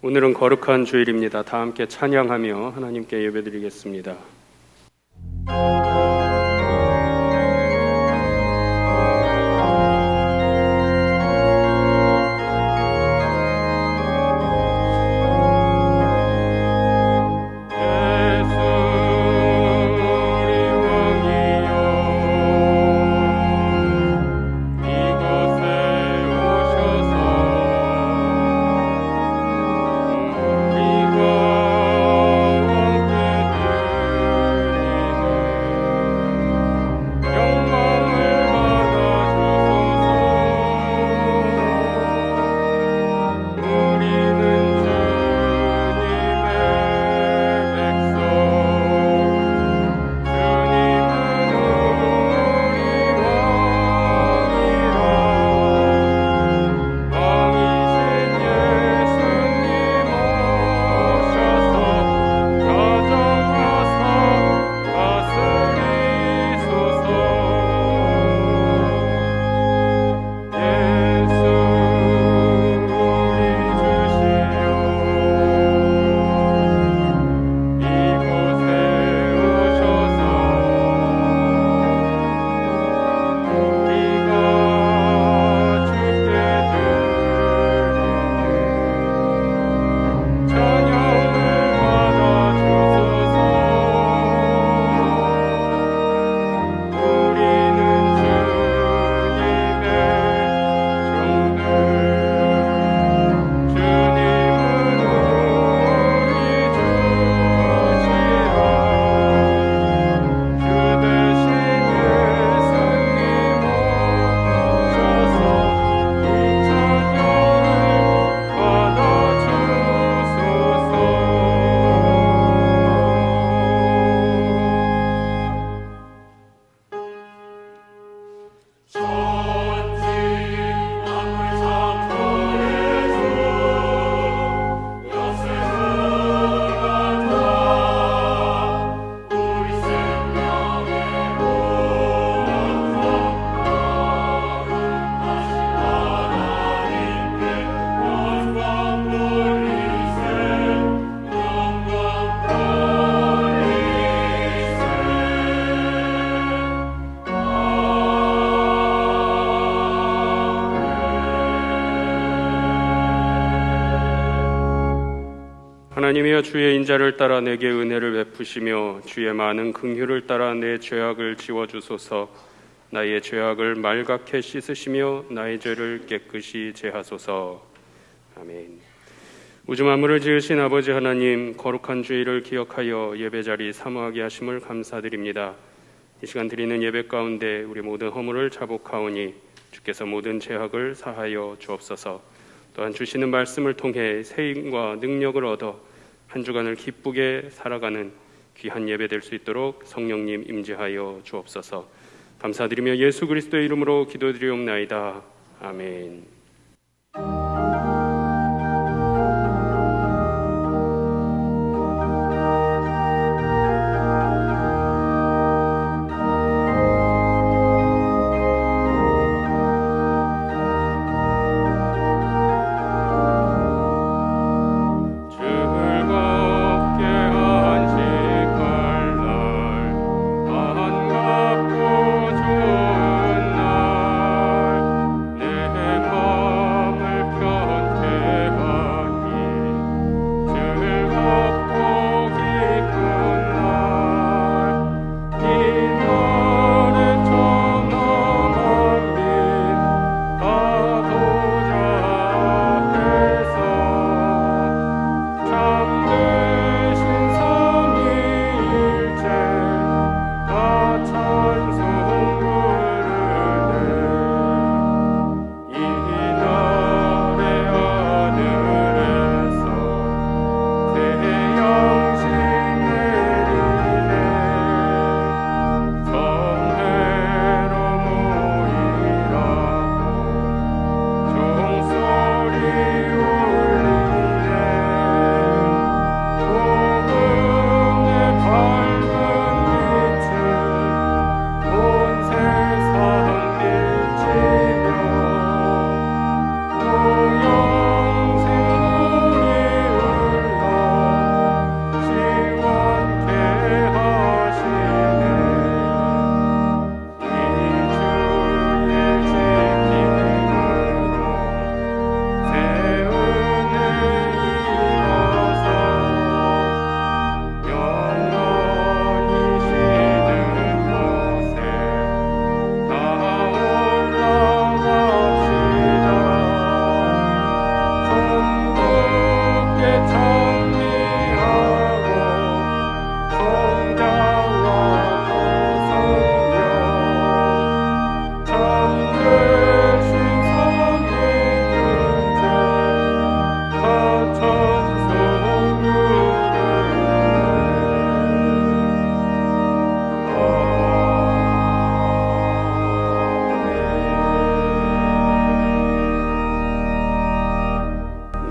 오늘은 거룩한 주일입니다. 다 함께 찬양하며 하나님께 예배드리겠습니다. 하나님이여, 주의 인자를 따라 내게 은혜를 베푸시며 주의 많은 긍휼을 따라 내 죄악을 지워주소서. 나의 죄악을 말갛게 씻으시며 나의 죄를 깨끗이 제하소서. 아멘. 우주 만물을 지으신 아버지 하나님, 거룩한 주일을 기억하여 예배자리 사모하게 하심을 감사드립니다. 이 시간 드리는 예배 가운데 우리 모든 허물을 자복하오니 주께서 모든 죄악을 사하여 주옵소서. 또한 주시는 말씀을 통해 새 힘과 능력을 얻어 한 주간을 기쁘게 살아가는 귀한 예배 될 수 있도록 성령님 임재하여 주옵소서. 감사드리며 예수 그리스도의 이름으로 기도드리옵나이다. 아멘. 반갑고 좋은 날, 내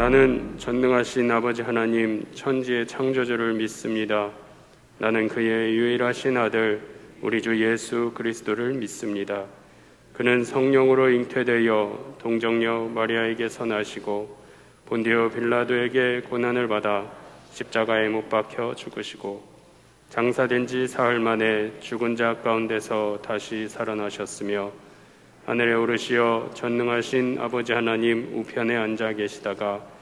나는 전능하신 아버지 하나님 천지의 창조주를 믿습니다. 나는 그의 유일하신 아들 우리 주 예수 그리스도를 믿습니다. 그는 성령으로 잉태되어 동정녀 마리아에게서 나시고 본디오 빌라도에게 고난을 받아 십자가에 못 박혀 죽으시고 장사된 지 사흘 만에 죽은 자 가운데서 다시 살아나셨으며 하늘에 오르시어 전능하신 아버지 하나님 우편에 앉아 계시다가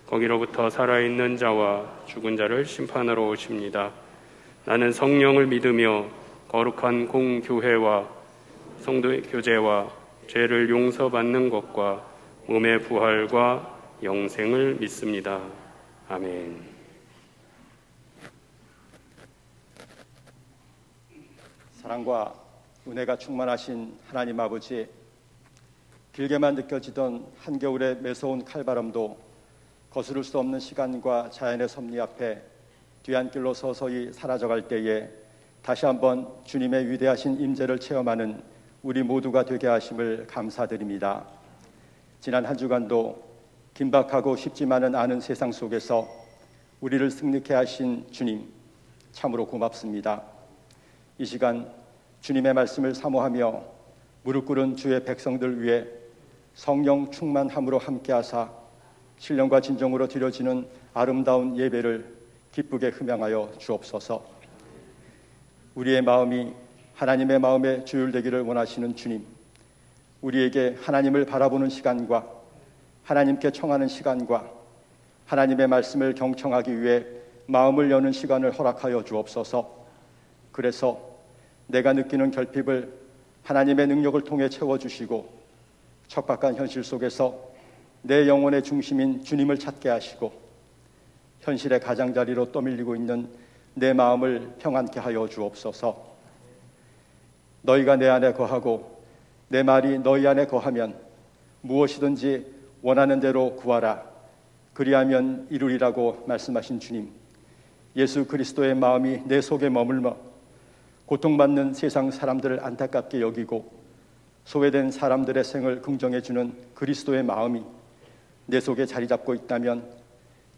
거기로부터 살아있는 자와 죽은 자를 심판하러 오십니다. 나는 성령을 믿으며 거룩한 공교회와 성도의 교제와 죄를 용서받는 것과 몸의 부활과 영생을 믿습니다. 아멘. 사랑과 은혜가 충만하신 하나님 아버지, 길게만 느껴지던 한겨울의 매서운 칼바람도 거스를 수 없는 시간과 자연의 섭리 앞에 뒤안길로 서서히 사라져갈 때에 다시 한번 주님의 위대하신 임재를 체험하는 우리 모두가 되게 하심을 감사드립니다. 지난 한 주간도 긴박하고 쉽지만은 않은 세상 속에서 우리를 승리케 하신 주님, 참으로 고맙습니다. 이 시간 주님의 말씀을 사모하며 무릎 꿇은 주의 백성들 위해 성령 충만함으로 함께하사 신령과 진정으로 드려지는 아름다운 예배를 기쁘게 흠양하여 주옵소서. 우리의 마음이 하나님의 마음에 조율되기를 원하시는 주님, 우리에게 하나님을 바라보는 시간과 하나님께 청하는 시간과 하나님의 말씀을 경청하기 위해 마음을 여는 시간을 허락하여 주옵소서. 그래서 내가 느끼는 결핍을 하나님의 능력을 통해 채워주시고 척박한 현실 속에서 내 영혼의 중심인 주님을 찾게 하시고 현실의 가장자리로 떠밀리고 있는 내 마음을 평안케 하여 주옵소서. 너희가 내 안에 거하고 내 말이 너희 안에 거하면 무엇이든지 원하는 대로 구하라. 그리하면 이루리라고 말씀하신 주님, 예수 그리스도의 마음이 내 속에 머물러 고통받는 세상 사람들을 안타깝게 여기고 소외된 사람들의 생을 긍정해주는 그리스도의 마음이 내 속에 자리 잡고 있다면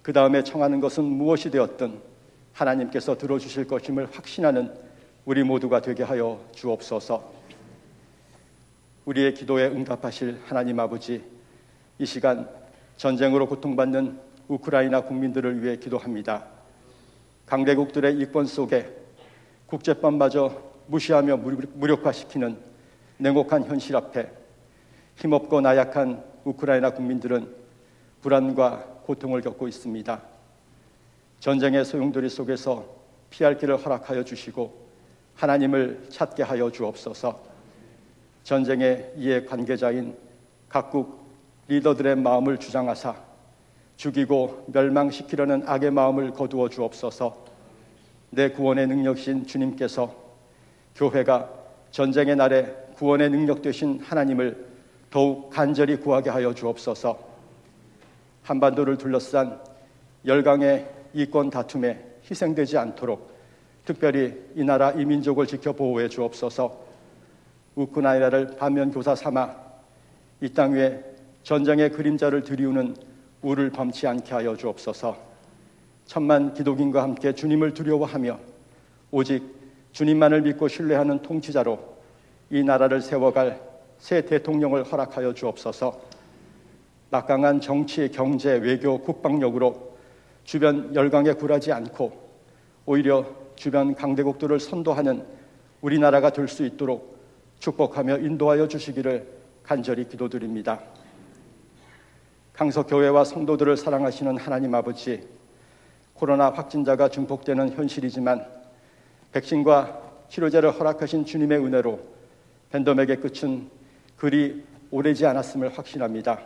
그 다음에 청하는 것은 무엇이 되었든 하나님께서 들어주실 것임을 확신하는 우리 모두가 되게 하여 주옵소서. 우리의 기도에 응답하실 하나님 아버지, 이 시간 전쟁으로 고통받는 우크라이나 국민들을 위해 기도합니다. 강대국들의 이권 속에 국제법마저 무시하며 무력화시키는 냉혹한 현실 앞에 힘없고 나약한 우크라이나 국민들은 불안과 고통을 겪고 있습니다. 전쟁의 소용돌이 속에서 피할 길을 허락하여 주시고 하나님을 찾게 하여 주옵소서. 전쟁의 이해 관계자인 각국 리더들의 마음을 주장하사 죽이고 멸망시키려는 악의 마음을 거두어 주옵소서. 내 구원의 능력이신 주님께서 교회가 전쟁의 날에 구원의 능력 되신 하나님을 더욱 간절히 구하게 하여 주옵소서. 한반도를 둘러싼 열강의 이권 다툼에 희생되지 않도록 특별히 이 나라 이 민족을 지켜 보호해 주옵소서. 우크라이나를 반면교사 삼아 이 땅 위에 전쟁의 그림자를 드리우는 우를 범치 않게 하여 주옵소서. 천만 기독인과 함께 주님을 두려워하며 오직 주님만을 믿고 신뢰하는 통치자로 이 나라를 세워갈 새 대통령을 허락하여 주옵소서. 막강한 정치, 경제, 외교, 국방력으로 주변 열강에 굴하지 않고 오히려 주변 강대국들을 선도하는 우리나라가 될 수 있도록 축복하며 인도하여 주시기를 간절히 기도드립니다. 강석교회와 성도들을 사랑하시는 하나님 아버지, 코로나 확진자가 증폭되는 현실이지만 백신과 치료제를 허락하신 주님의 은혜로 팬데믹의 끝은 그리 오래지 않았음을 확신합니다.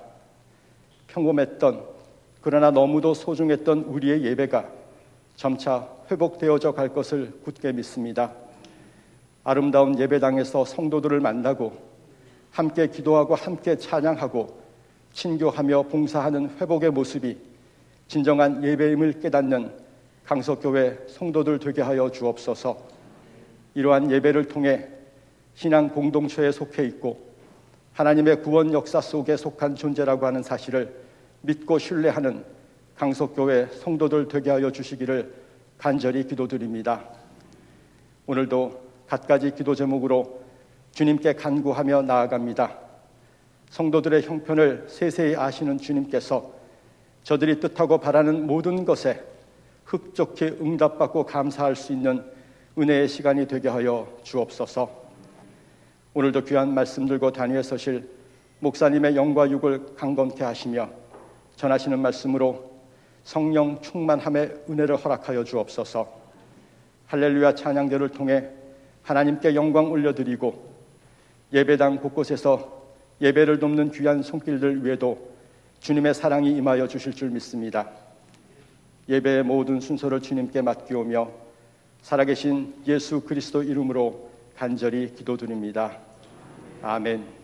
평범했던 그러나 너무도 소중했던 우리의 예배가 점차 회복되어져 갈 것을 굳게 믿습니다. 아름다운 예배당에서 성도들을 만나고 함께 기도하고 함께 찬양하고 친교하며 봉사하는 회복의 모습이 진정한 예배임을 깨닫는 강석교회 성도들 되게 하여 주옵소서. 이러한 예배를 통해 신앙 공동체에 속해 있고 하나님의 구원 역사 속에 속한 존재라고 하는 사실을 믿고 신뢰하는 강석교회 성도들 되게 하여 주시기를 간절히 기도드립니다. 오늘도 갖가지 기도 제목으로 주님께 간구하며 나아갑니다. 성도들의 형편을 세세히 아시는 주님께서 저들이 뜻하고 바라는 모든 것에 흡족히 응답받고 감사할 수 있는 은혜의 시간이 되게 하여 주옵소서. 오늘도 귀한 말씀 들고 단위에 서실 목사님의 영과 육을 강건케 하시며 전하시는 말씀으로 성령 충만함의 은혜를 허락하여 주옵소서. 할렐루야 찬양대를 통해 하나님께 영광 올려드리고 예배당 곳곳에서 예배를 돕는 귀한 손길들 위에도 주님의 사랑이 임하여 주실 줄 믿습니다. 예배의 모든 순서를 주님께 맡기오며 살아계신 예수 그리스도 이름으로 간절히 기도드립니다. 아멘.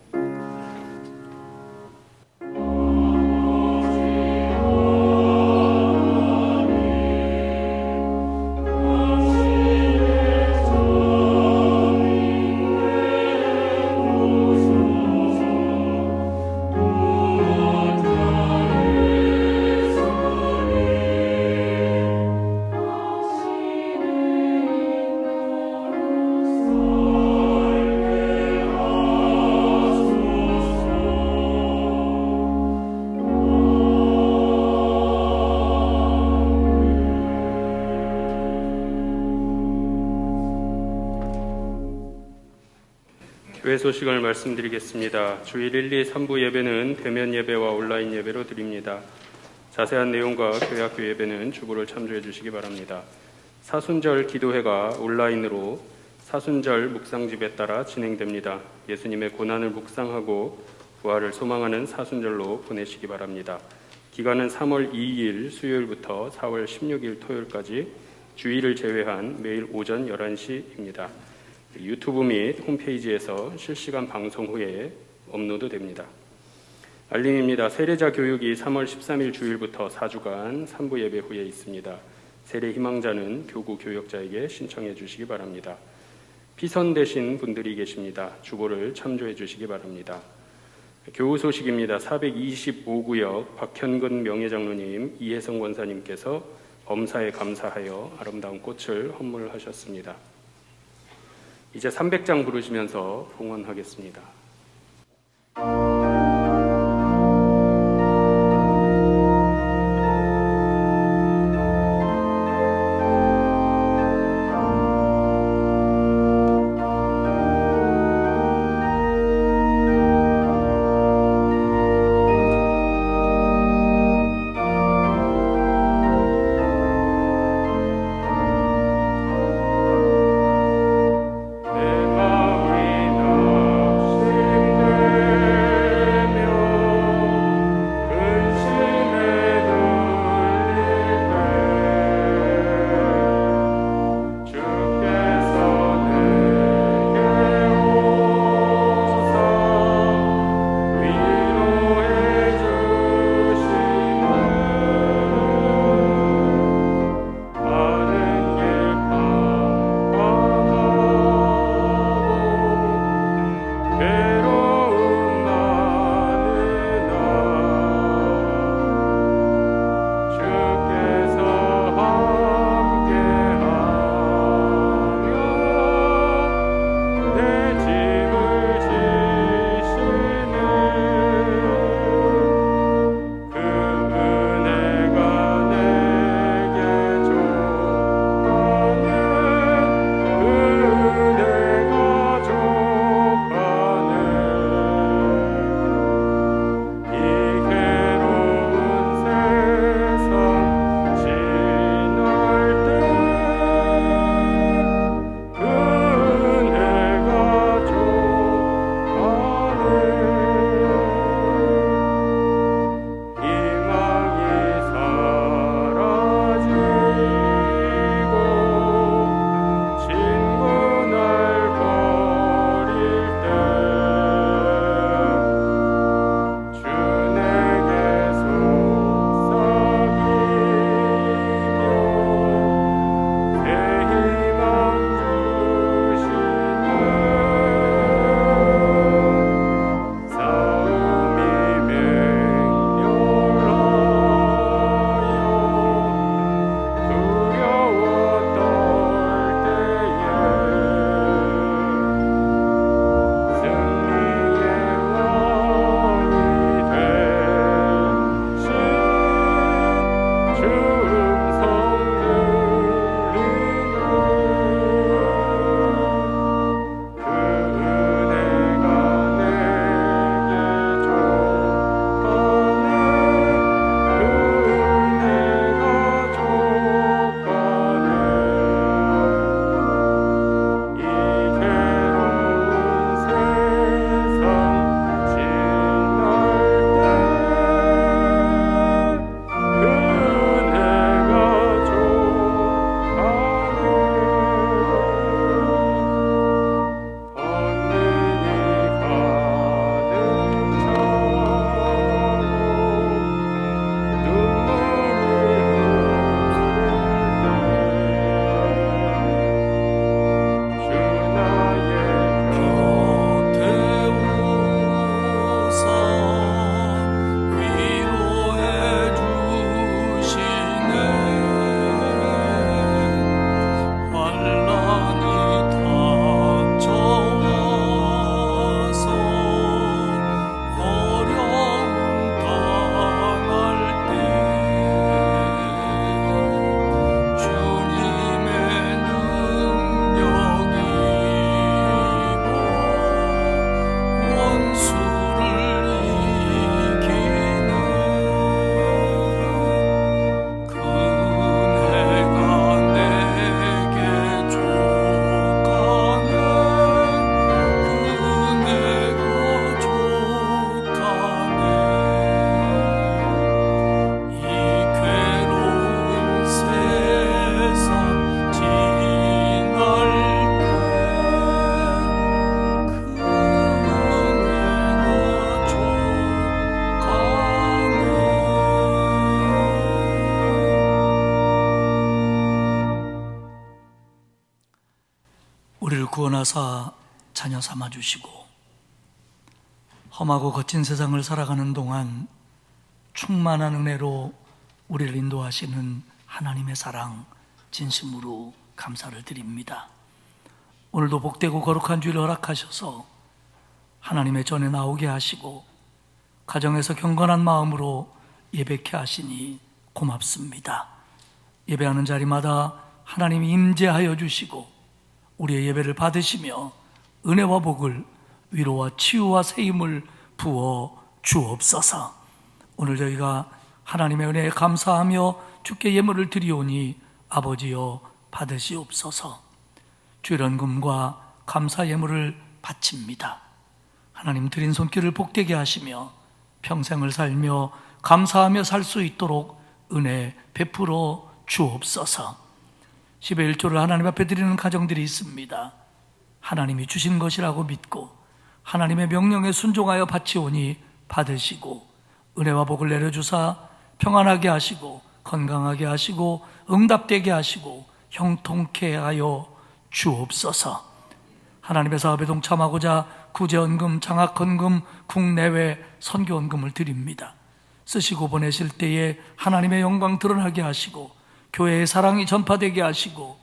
교회 소식을 말씀드리겠습니다. 주일 1, 2, 3부 예배는 대면 예배와 온라인 예배로 드립니다. 자세한 내용과 교회학교 예배는 주보를 참조해 주시기 바랍니다. 사순절 기도회가 온라인으로 사순절 묵상집에 따라 진행됩니다. 예수님의 고난을 묵상하고 부활을 소망하는 사순절로 보내시기 바랍니다. 기간은 3월 2일 수요일부터 4월 16일 토요일까지 주일을 제외한 매일 오전 11시입니다. 유튜브 및 홈페이지에서 실시간 방송 후에 업로드됩니다. 알림입니다. 세례자 교육이 3월 13일 주일부터 4주간 3부 예배 후에 있습니다. 세례 희망자는 교구 교역자에게 신청해 주시기 바랍니다. 피선되신 분들이 계십니다. 주보를 참조해 주시기 바랍니다. 교우 소식입니다. 425구역 박현근 명예장로님, 이혜성 권사님께서 범사에 감사하여 아름다운 꽃을 헌물하셨습니다. 이제 300장 부르시면서 봉헌하겠습니다. 내 마음이 납세 구원하사 자녀 삼아주시고 험하고 거친 세상을 살아가는 동안 충만한 은혜로 우리를 인도하시는 하나님의 사랑 진심으로 감사를 드립니다. 오늘도 복되고 거룩한 주일을 허락하셔서 하나님의 전에 나오게 하시고 가정에서 경건한 마음으로 예배케 하시니 고맙습니다. 예배하는 자리마다 하나님이 임재하여 주시고 우리의 예배를 받으시며 은혜와 복을, 위로와 치유와 세임을 부어 주옵소서. 오늘 저희가 하나님의 은혜에 감사하며 주께 예물을 드리오니 아버지여 받으시옵소서. 주일 헌금과 감사 예물을 바칩니다. 하나님 드린 손길을 복되게 하시며 평생을 살며 감사하며 살 수 있도록 은혜 베풀어 주옵소서. 10의 1조를 하나님 앞에 드리는 가정들이 있습니다. 하나님이 주신 것이라고 믿고 하나님의 명령에 순종하여 바치오니 받으시고 은혜와 복을 내려주사 평안하게 하시고 건강하게 하시고 응답되게 하시고 형통케 하여 주옵소서. 하나님의 사업에 동참하고자 구제헌금, 장학헌금, 국내외 선교헌금을 드립니다. 쓰시고 보내실 때에 하나님의 영광 드러나게 하시고 교회의 사랑이 전파되게 하시고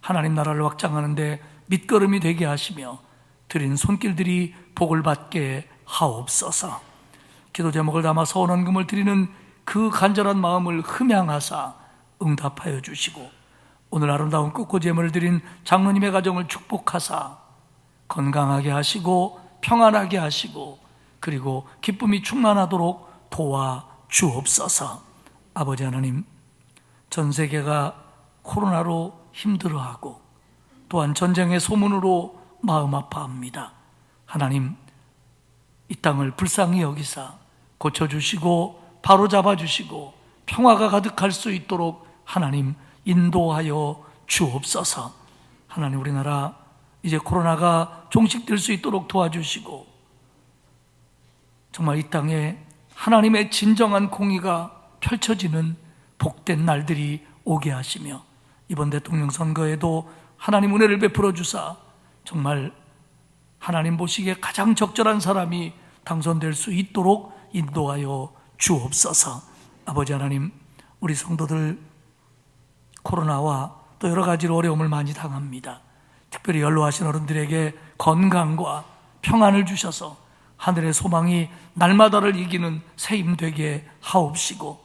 하나님 나라를 확장하는 데 밑거름이 되게 하시며 드린 손길들이 복을 받게 하옵소서. 기도 제목을 담아 서원헌금을 드리는 그 간절한 마음을 흠양하사 응답하여 주시고 오늘 아름다운 꽃꽂이 예물을 드린 장로님의 가정을 축복하사 건강하게 하시고 평안하게 하시고 그리고 기쁨이 충만하도록 도와 주옵소서. 아버지 하나님, 전 세계가 코로나로 힘들어하고 또한 전쟁의 소문으로 마음 아파합니다. 하나님, 이 땅을 불쌍히 여기사 고쳐주시고 바로잡아 주시고 평화가 가득할 수 있도록 하나님 인도하여 주옵소서. 하나님, 우리나라 이제 코로나가 종식될 수 있도록 도와주시고 정말 이 땅에 하나님의 진정한 공의가 펼쳐지는 복된 날들이 오게 하시며 이번 대통령 선거에도 하나님 은혜를 베풀어 주사 정말 하나님 보시기에 가장 적절한 사람이 당선될 수 있도록 인도하여 주옵소서. 아버지 하나님, 우리 성도들 코로나와 또 여러 가지로 어려움을 많이 당합니다. 특별히 연로하신 어른들에게 건강과 평안을 주셔서 하늘의 소망이 날마다를 이기는 새임 되게 하옵시고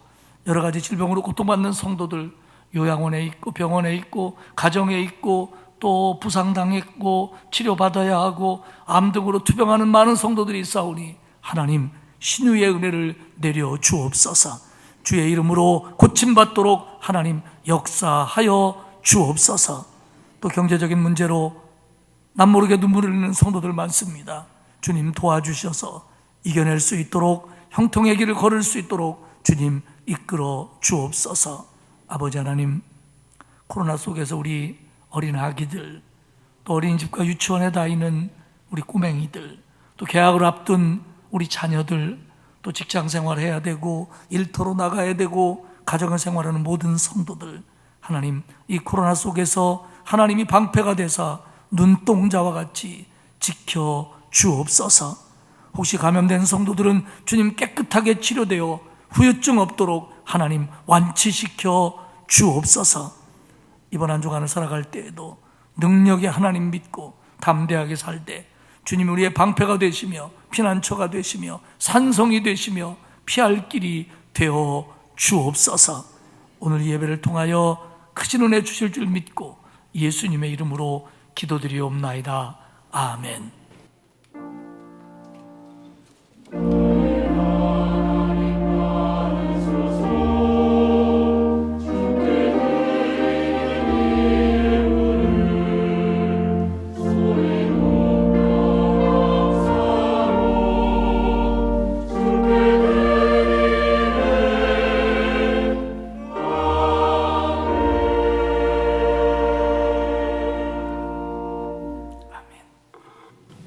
여러 가지 질병으로 고통받는 성도들 요양원에 있고 병원에 있고 가정에 있고 또 부상당했고 치료받아야 하고 암 등으로 투병하는 많은 성도들이 있사오니 하나님 신유의 은혜를 내려 주옵소서. 주의 이름으로 고침받도록 하나님 역사하여 주옵소서. 또 경제적인 문제로 남모르게 눈물을 흘리는 성도들 많습니다. 주님 도와주셔서 이겨낼 수 있도록 형통의 길을 걸을 수 있도록 주님 이끌어 주옵소서. 아버지 하나님, 코로나 속에서 우리 어린 아기들 또 어린이집과 유치원에 다니는 우리 꼬맹이들 또 개학을 앞둔 우리 자녀들 또 직장 생활해야 되고 일터로 나가야 되고 가정을 생활하는 모든 성도들 하나님 이 코로나 속에서 하나님이 방패가 되사 눈동자와 같이 지켜 주옵소서. 혹시 감염된 성도들은 주님 깨끗하게 치료되어 후유증 없도록 하나님 완치시켜 주옵소서. 이번 한 주간을 살아갈 때에도 능력의 하나님 믿고 담대하게 살 때 주님 우리의 방패가 되시며 피난처가 되시며 산성이 되시며 피할 길이 되어 주옵소서. 오늘 이 예배를 통하여 크신 은혜 주실 줄 믿고 예수님의 이름으로 기도드리옵나이다. 아멘.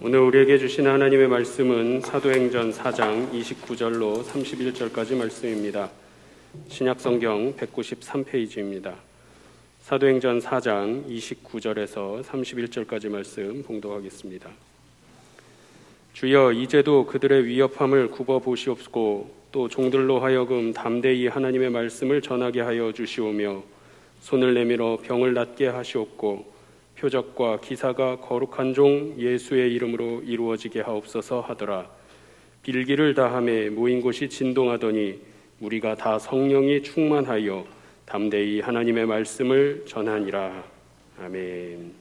오늘 우리에게 주신 하나님의 말씀은 사도행전 4장 29절로 31절까지 말씀입니다. 신약성경 193페이지입니다. 사도행전 4장 29절에서 31절까지 말씀 봉독하겠습니다. 주여, 이제도 그들의 위협함을 굽어 보시옵고 또 종들로 하여금 담대히 하나님의 말씀을 전하게 하여 주시오며 손을 내밀어 병을 낫게 하시옵고 표적과 기사가 거룩한 종 예수의 이름으로 이루어지게 하옵소서 하더라. 빌기를 다하매 모인 곳이 진동하더니 우리가 다 성령이 충만하여 담대히 하나님의 말씀을 전하니라. 아멘.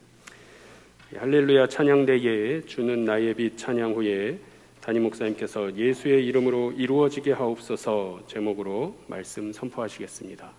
할렐루야 찬양대에 주는 나의 빛 찬양 후에 담임 목사님께서 예수의 이름으로 이루어지게 하옵소서 제목으로 말씀 선포하시겠습니다.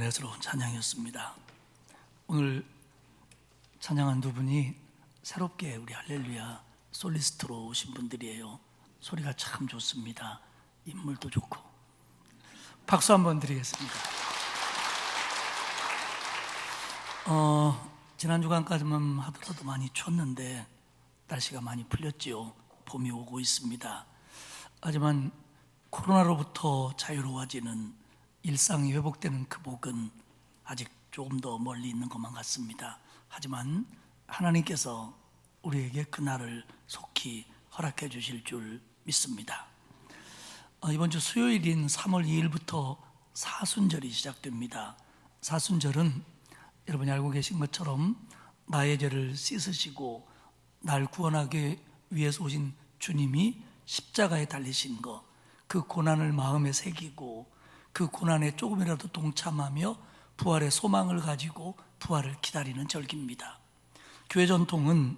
은혜스러운 찬양이었습니다. 오늘 찬양한 두 분이 새롭게 우리 할렐루야 솔리스트로 오신 분들이에요. 소리가 참 좋습니다. 인물도 좋고. 박수 한번 드리겠습니다. 지난 주간까지만 하더라도 많이 췄는데 날씨가 많이 풀렸지요. 봄이 오고 있습니다. 하지만 코로나로부터 자유로워지는 일상이 회복되는 그 복은 아직 조금 더 멀리 있는 것만 같습니다. 하지만 하나님께서 우리에게 그날을 속히 허락해 주실 줄 믿습니다. 이번 주 수요일인 3월 2일부터 사순절이 시작됩니다. 사순절은 여러분이 알고 계신 것처럼 나의 죄를 씻으시고 날 구원하기 위해서 오신 주님이 십자가에 달리신 것, 그 고난을 마음에 새기고 그 고난에 조금이라도 동참하며 부활의 소망을 가지고 부활을 기다리는 절기입니다. 교회 전통은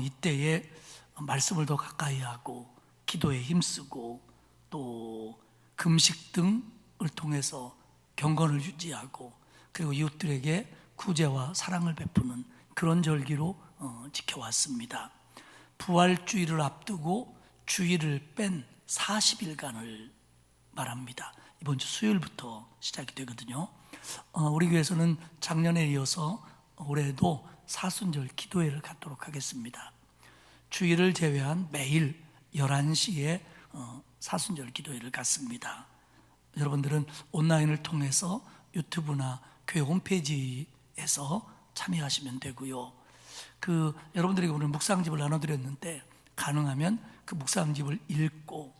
이때에 말씀을 더 가까이 하고 기도에 힘쓰고 또 금식 등을 통해서 경건을 유지하고 그리고 이웃들에게 구제와 사랑을 베푸는 그런 절기로 지켜왔습니다. 부활주의를 앞두고 주일을 뺀 40일간을 말합니다. 이번 주 수요일부터 시작이 되거든요. 우리 교회에서는 작년에 이어서 올해도 사순절 기도회를 갖도록 하겠습니다. 주일을 제외한 매일 11시에 사순절 기도회를 갖습니다. 여러분들은 온라인을 통해서 유튜브나 교회 홈페이지에서 참여하시면 되고요. 여러분들에게 오늘 묵상집을 나눠드렸는데 가능하면 그 묵상집을 읽고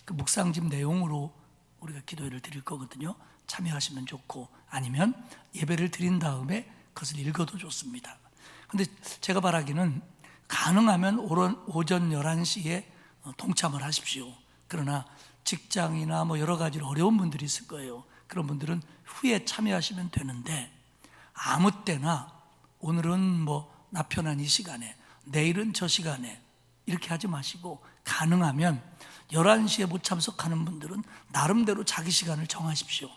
그 묵상집 내용으로 우리가 기도회를 드릴 거거든요. 참여하시면 좋고 아니면 예배를 드린 다음에 그것을 읽어도 좋습니다. 근데 제가 바라기는 가능하면 오전 11시에 동참을 하십시오. 그러나 직장이나 여러 가지로 어려운 분들이 있을 거예요. 그런 분들은 후에 참여하시면 되는데 아무 때나 오늘은 나 편한 이 시간에 내일은 저 시간에 이렇게 하지 마시고 가능하면 11시에 못 참석하는 분들은 나름대로 자기 시간을 정하십시오.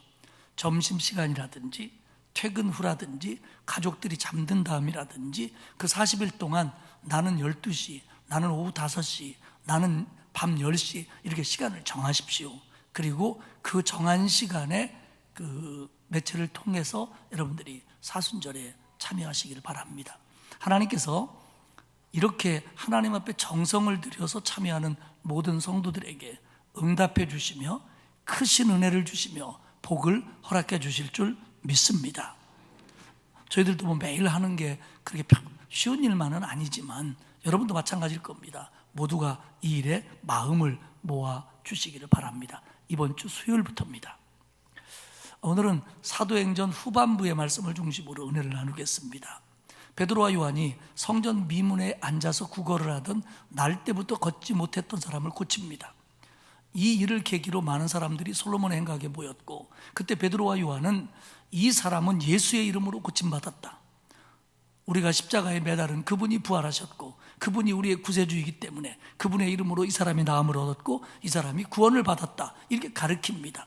점심시간이라든지 퇴근 후라든지 가족들이 잠든 다음이라든지 그 40일 동안 나는 12시, 나는 오후 5시, 나는 밤 10시 이렇게 시간을 정하십시오. 그리고 그 정한 시간에 그 매체를 통해서 여러분들이 사순절에 참여하시기를 바랍니다. 하나님께서 이렇게 하나님 앞에 정성을 들여서 참여하는 모든 성도들에게 응답해 주시며 크신 은혜를 주시며 복을 허락해 주실 줄 믿습니다. 저희들도 매일 하는 게 그렇게 쉬운 일만은 아니지만 여러분도 마찬가지일 겁니다. 모두가 이 일에 마음을 모아 주시기를 바랍니다. 이번 주 수요일부터입니다. 오늘은 사도행전 후반부의 말씀을 중심으로 은혜를 나누겠습니다. 베드로와 요한이 성전 미문에 앉아서 구걸을 하던 날 때부터 걷지 못했던 사람을 고칩니다. 이 일을 계기로 많은 사람들이 솔로몬의 행각에 모였고 그때 베드로와 요한은 이 사람은 예수의 이름으로 고침받았다. 우리가 십자가에 매달은 그분이 부활하셨고 그분이 우리의 구세주이기 때문에 그분의 이름으로 이 사람이 나음을 얻었고 이 사람이 구원을 받았다. 이렇게 가르칩니다.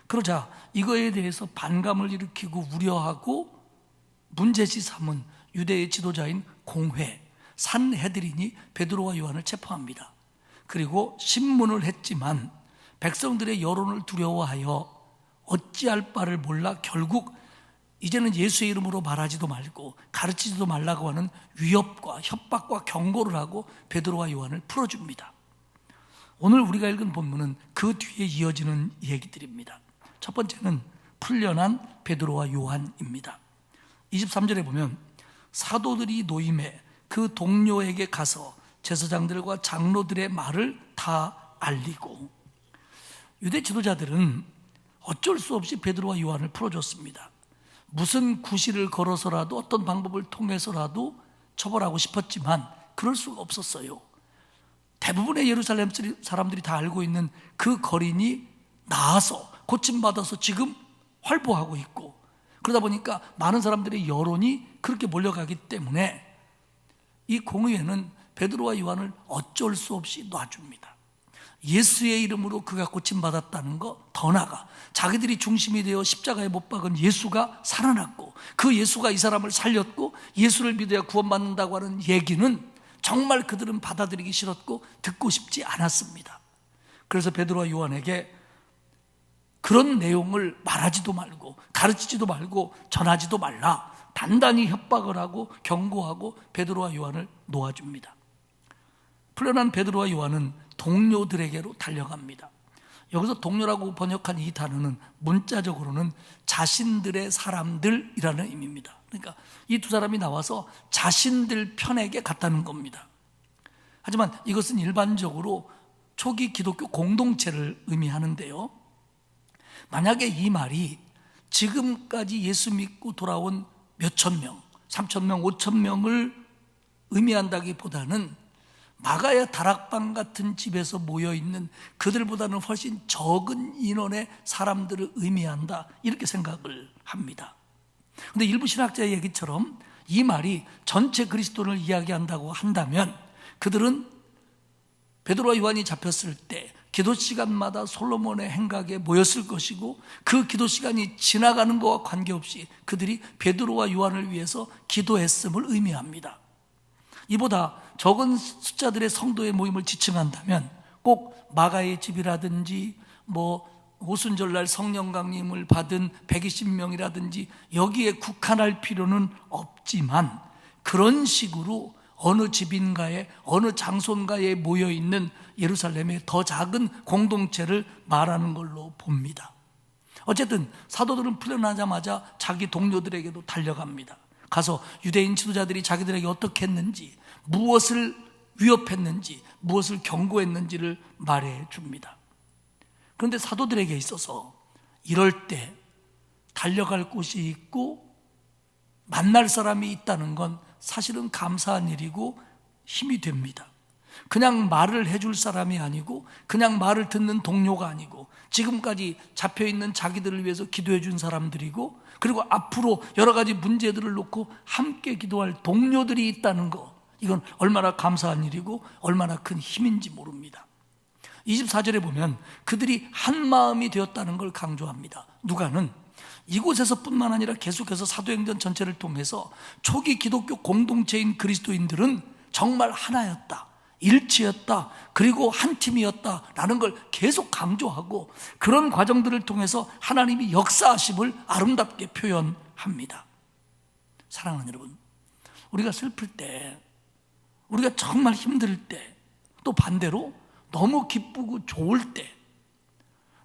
그러자 이거에 대해서 반감을 일으키고 우려하고 문제시 삼은 유대의 지도자인 공회, 산헤드린이 베드로와 요한을 체포합니다. 그리고 신문을 했지만 백성들의 여론을 두려워하여 어찌할 바를 몰라 결국 이제는 예수의 이름으로 말하지도 말고 가르치지도 말라고 하는 위협과 협박과 경고를 하고 베드로와 요한을 풀어줍니다. 오늘 우리가 읽은 본문은 그 뒤에 이어지는 얘기들입니다. 첫 번째는 풀려난 베드로와 요한입니다. 23절에 보면 사도들이 노임해 그 동료에게 가서 제사장들과 장로들의 말을 다 알리고, 유대 지도자들은 어쩔 수 없이 베드로와 요한을 풀어줬습니다. 무슨 구실을 걸어서라도 어떤 방법을 통해서라도 처벌하고 싶었지만 그럴 수가 없었어요. 대부분의 예루살렘 사람들이 다 알고 있는 그 거린이 나아서 고침받아서 지금 활보하고 있고, 그러다 보니까 많은 사람들의 여론이 그렇게 몰려가기 때문에 이 공의회는 베드로와 요한을 어쩔 수 없이 놔줍니다. 예수의 이름으로 그가 고침받았다는 거, 더 나아가 자기들이 중심이 되어 십자가에 못 박은 예수가 살아났고 그 예수가 이 사람을 살렸고 예수를 믿어야 구원받는다고 하는 얘기는 정말 그들은 받아들이기 싫었고 듣고 싶지 않았습니다. 그래서 베드로와 요한에게 그런 내용을 말하지도 말고 가르치지도 말고 전하지도 말라, 단단히 협박을 하고 경고하고 베드로와 요한을 놓아줍니다. 풀려난 베드로와 요한은 동료들에게로 달려갑니다. 여기서 동료라고 번역한 이 단어는 문자적으로는 자신들의 사람들이라는 의미입니다. 그러니까 이 두 사람이 나와서 자신들 편에게 갔다는 겁니다. 하지만 이것은 일반적으로 초기 기독교 공동체를 의미하는데요, 만약에 이 말이 지금까지 예수 믿고 돌아온 몇천 명, 3천 명, 5천 명을 의미한다기보다는 마가야 다락방 같은 집에서 모여있는 그들보다는 훨씬 적은 인원의 사람들을 의미한다, 이렇게 생각을 합니다. 그런데 일부 신학자의 얘기처럼 이 말이 전체 그리스도를 이야기한다고 한다면 그들은 베드로와 요한이 잡혔을 때 기도 시간마다 솔로몬의 행각에 모였을 것이고, 그 기도 시간이 지나가는 것과 관계없이 그들이 베드로와 요한을 위해서 기도했음을 의미합니다. 이보다 적은 숫자들의 성도의 모임을 지칭한다면 꼭 마가의 집이라든지 오순절날 성령 강림을 받은 120명이라든지 여기에 국한할 필요는 없지만, 그런 식으로 어느 집인가에 어느 장소인가에 모여있는 예루살렘의 더 작은 공동체를 말하는 걸로 봅니다. 어쨌든 사도들은 풀려나자마자 자기 동료들에게도 달려갑니다. 가서 유대인 지도자들이 자기들에게 어떻게 했는지, 무엇을 위협했는지, 무엇을 경고했는지를 말해줍니다. 그런데 사도들에게 있어서 이럴 때 달려갈 곳이 있고 만날 사람이 있다는 건 사실은 감사한 일이고 힘이 됩니다. 그냥 말을 해줄 사람이 아니고, 그냥 말을 듣는 동료가 아니고, 지금까지 잡혀있는 자기들을 위해서 기도해 준 사람들이고, 그리고 앞으로 여러 가지 문제들을 놓고 함께 기도할 동료들이 있다는 것, 이건 얼마나 감사한 일이고 얼마나 큰 힘인지 모릅니다. 24절에 보면 그들이 한 마음이 되었다는 걸 강조합니다. 누가는 이곳에서 뿐만 아니라 계속해서 사도행전 전체를 통해서 초기 기독교 공동체인 그리스도인들은 정말 하나였다, 일치였다, 그리고 한 팀이었다라는 걸 계속 강조하고, 그런 과정들을 통해서 하나님이 역사하심을 아름답게 표현합니다. 사랑하는 여러분, 우리가 슬플 때, 우리가 정말 힘들 때, 또 반대로 너무 기쁘고 좋을 때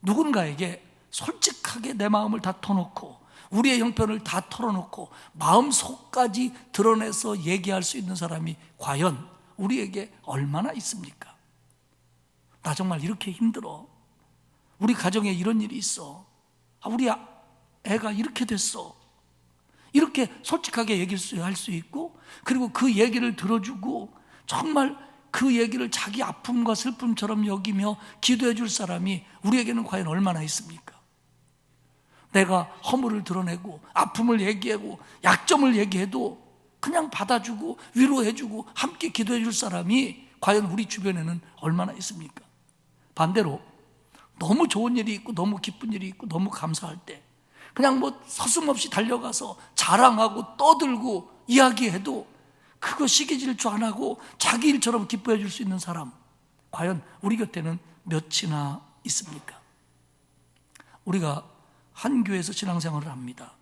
누군가에게 솔직하게 내 마음을 다 터놓고 우리의 형편을 다 털어놓고 마음속까지 드러내서 얘기할 수 있는 사람이 과연 우리에게 얼마나 있습니까? 나 정말 이렇게 힘들어, 우리 가정에 이런 일이 있어, 우리 애가 이렇게 됐어, 이렇게 솔직하게 할 수 있고, 그리고 그 얘기를 들어주고 정말 그 얘기를 자기 아픔과 슬픔처럼 여기며 기도해 줄 사람이 우리에게는 과연 얼마나 있습니까? 내가 허물을 드러내고 아픔을 얘기하고 약점을 얘기해도 그냥 받아주고 위로해주고 함께 기도해 줄 사람이 과연 우리 주변에는 얼마나 있습니까? 반대로 너무 좋은 일이 있고 너무 기쁜 일이 있고 너무 감사할 때 그냥 서슴없이 달려가서 자랑하고 떠들고 이야기해도 그거 시기질투 안 하고 자기 일처럼 기뻐해 줄 수 있는 사람, 과연 우리 곁에는 몇이나 있습니까? 우리가 한 교회에서 신앙생활을 합니다.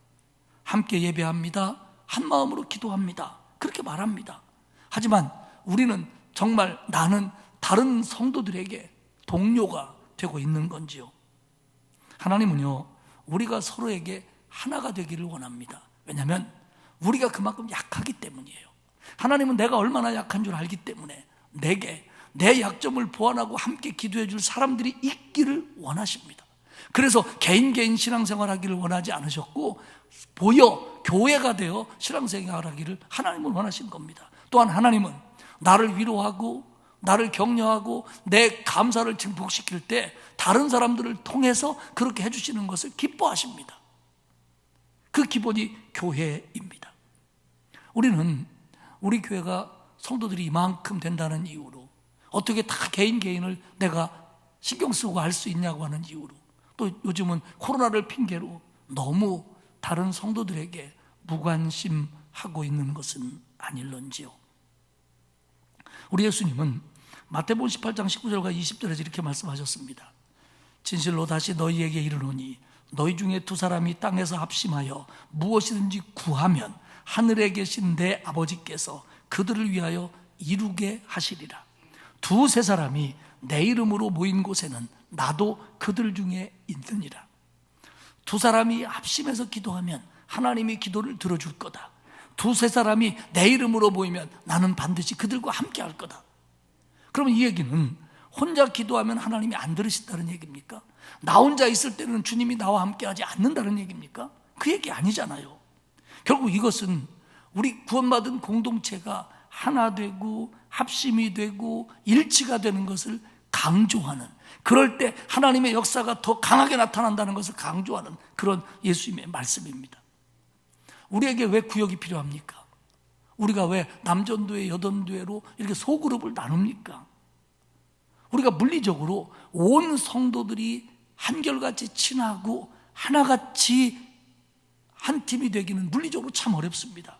함께 예배합니다. 한 마음으로 기도합니다. 그렇게 말합니다. 하지만 우리는 정말 나는 다른 성도들에게 동료가 되고 있는 건지요? 하나님은요, 우리가 서로에게 하나가 되기를 원합니다. 왜냐하면 우리가 그만큼 약하기 때문이에요. 하나님은 내가 얼마나 약한 줄 알기 때문에 내게 내 약점을 보완하고 함께 기도해 줄 사람들이 있기를 원하십니다. 그래서 개인 신앙생활 하기를 원하지 않으셨고, 교회가 되어 신앙생활 하기를 하나님은 원하신 겁니다. 또한 하나님은 나를 위로하고 나를 격려하고 내 감사를 증폭시킬 때 다른 사람들을 통해서 그렇게 해주시는 것을 기뻐하십니다. 그 기본이 교회입니다. 우리는 우리 교회가 성도들이 이만큼 된다는 이유로, 어떻게 다 개인을 내가 신경 쓰고 할 수 있냐고 하는 이유로, 또 요즘은 코로나를 핑계로 너무 다른 성도들에게 무관심하고 있는 것은 아닐런지요. 우리 예수님은 마태복음 18장 19절과 20절에서 이렇게 말씀하셨습니다. 진실로 다시 너희에게 이르노니 너희 중에 두 사람이 땅에서 합심하여 무엇이든지 구하면 하늘에 계신 내 아버지께서 그들을 위하여 이루게 하시리라. 두세 사람이 내 이름으로 모인 곳에는 나도 그들 중에 있느니라. 두 사람이 합심해서 기도하면 하나님이 기도를 들어줄 거다. 두세 사람이 내 이름으로 모이면 나는 반드시 그들과 함께 할 거다. 그러면 이 얘기는 혼자 기도하면 하나님이 안 들으신다는 얘기입니까? 나 혼자 있을 때는 주님이 나와 함께 하지 않는다는 얘기입니까? 그 얘기 아니잖아요. 결국 이것은 우리 구원받은 공동체가 하나 되고 합심이 되고 일치가 되는 것을 강조하는, 그럴 때 하나님의 역사가 더 강하게 나타난다는 것을 강조하는 그런 예수님의 말씀입니다. 우리에게 왜 구역이 필요합니까? 우리가 왜 남전도회, 여전도회로 이렇게 소그룹을 나눕니까? 우리가 물리적으로 온 성도들이 한결같이 친하고 하나같이 한 팀이 되기는 물리적으로 참 어렵습니다.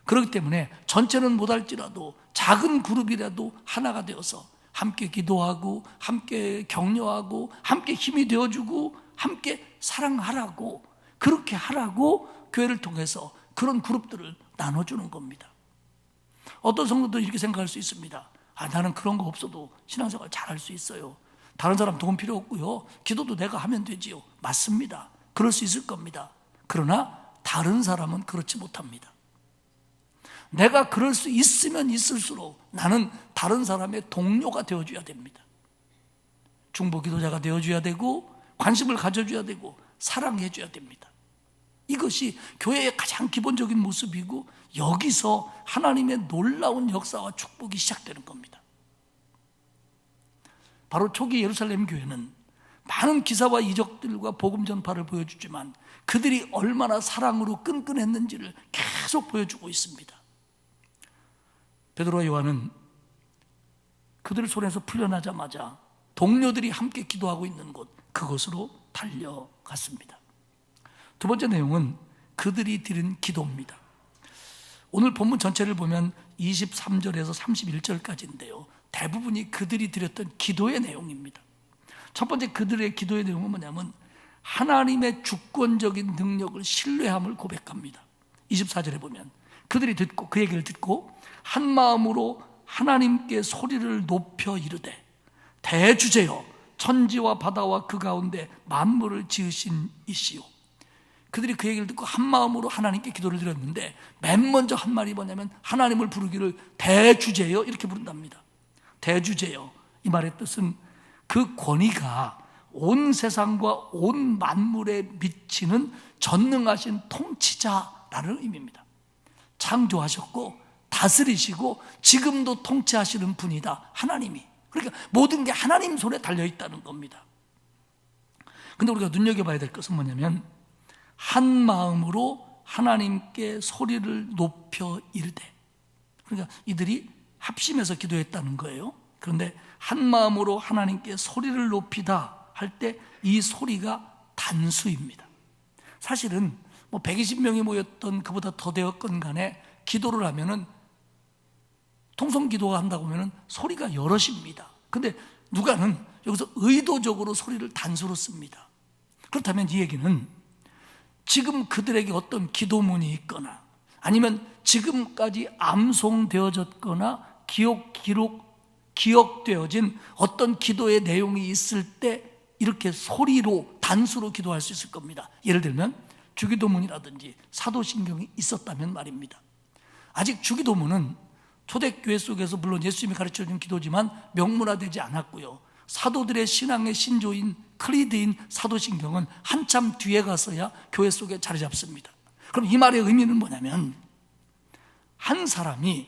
그렇기 때문에 전체는 못할지라도 작은 그룹이라도 하나가 되어서 함께 기도하고 함께 격려하고 함께 힘이 되어주고 함께 사랑하라고, 그렇게 하라고 교회를 통해서 그런 그룹들을 나눠주는 겁니다. 어떤 성도들은 이렇게 생각할 수 있습니다. 나는 그런 거 없어도 신앙생활 잘할 수 있어요. 다른 사람 도움 필요 없고요, 기도도 내가 하면 되지요. 맞습니다. 그럴 수 있을 겁니다. 그러나 다른 사람은 그렇지 못합니다. 내가 그럴 수 있으면 있을수록 나는 다른 사람의 동료가 되어줘야 됩니다. 중보기도자가 되어줘야 되고 관심을 가져줘야 되고 사랑해줘야 됩니다. 이것이 교회의 가장 기본적인 모습이고, 여기서 하나님의 놀라운 역사와 축복이 시작되는 겁니다. 바로 초기 예루살렘 교회는 많은 기사와 이적들과 복음 전파를 보여주지만 그들이 얼마나 사랑으로 끈끈했는지를 계속 보여주고 있습니다. 베드로와 요한은 그들 손에서 풀려나자마자 동료들이 함께 기도하고 있는 곳, 그곳으로 달려갔습니다. 두 번째 내용은 그들이 드린 기도입니다. 오늘 본문 전체를 보면 23절에서 31절까지인데요, 대부분이 그들이 드렸던 기도의 내용입니다. 첫 번째 그들의 기도의 내용은 뭐냐면 하나님의 주권적인 능력을 신뢰함을 고백합니다. 24절에 보면 그들이 듣고, 그 얘기를 듣고 한 마음으로 하나님께 소리를 높여 이르되 대주제여 천지와 바다와 그 가운데 만물을 지으신 이시오. 그들이 그 얘기를 듣고 한 마음으로 하나님께 기도를 드렸는데 맨 먼저 한 말이 뭐냐면 하나님을 부르기를 대주제여 이렇게 부른답니다. 대주제여, 이 말의 뜻은 그 권위가 온 세상과 온 만물에 미치는 전능하신 통치자라는 의미입니다. 창조하셨고 다스리시고 지금도 통치하시는 분이다, 하나님이. 그러니까 모든 게 하나님 손에 달려있다는 겁니다. 근데 우리가 눈여겨봐야 될 것은 뭐냐면 한 마음으로 하나님께 소리를 높여 이르되, 그러니까 이들이 합심해서 기도했다는 거예요. 그런데 한 마음으로 하나님께 소리를 높이다 할 때 이 소리가 단수입니다. 사실은 120명이 모였던 그보다 더 되었건 간에 기도를 하면은 통성기도가 한다고 하면은 소리가 여럿입니다. 근데 누가는 여기서 의도적으로 소리를 단수로 씁니다. 그렇다면 이 얘기는 지금 그들에게 어떤 기도문이 있거나 아니면 지금까지 암송되어졌거나 기억되어진 어떤 기도의 내용이 있을 때 이렇게 소리로 단수로 기도할 수 있을 겁니다. 예를 들면 주기도문이라든지 사도신경이 있었다면 말입니다. 아직 주기도문은 초대교회 속에서 물론 예수님이 가르쳐준 기도지만 명문화되지 않았고요, 사도들의 신앙의 신조인 크리드인 사도신경은 한참 뒤에 가서야 교회 속에 자리 잡습니다. 그럼 이 말의 의미는 뭐냐면 한 사람이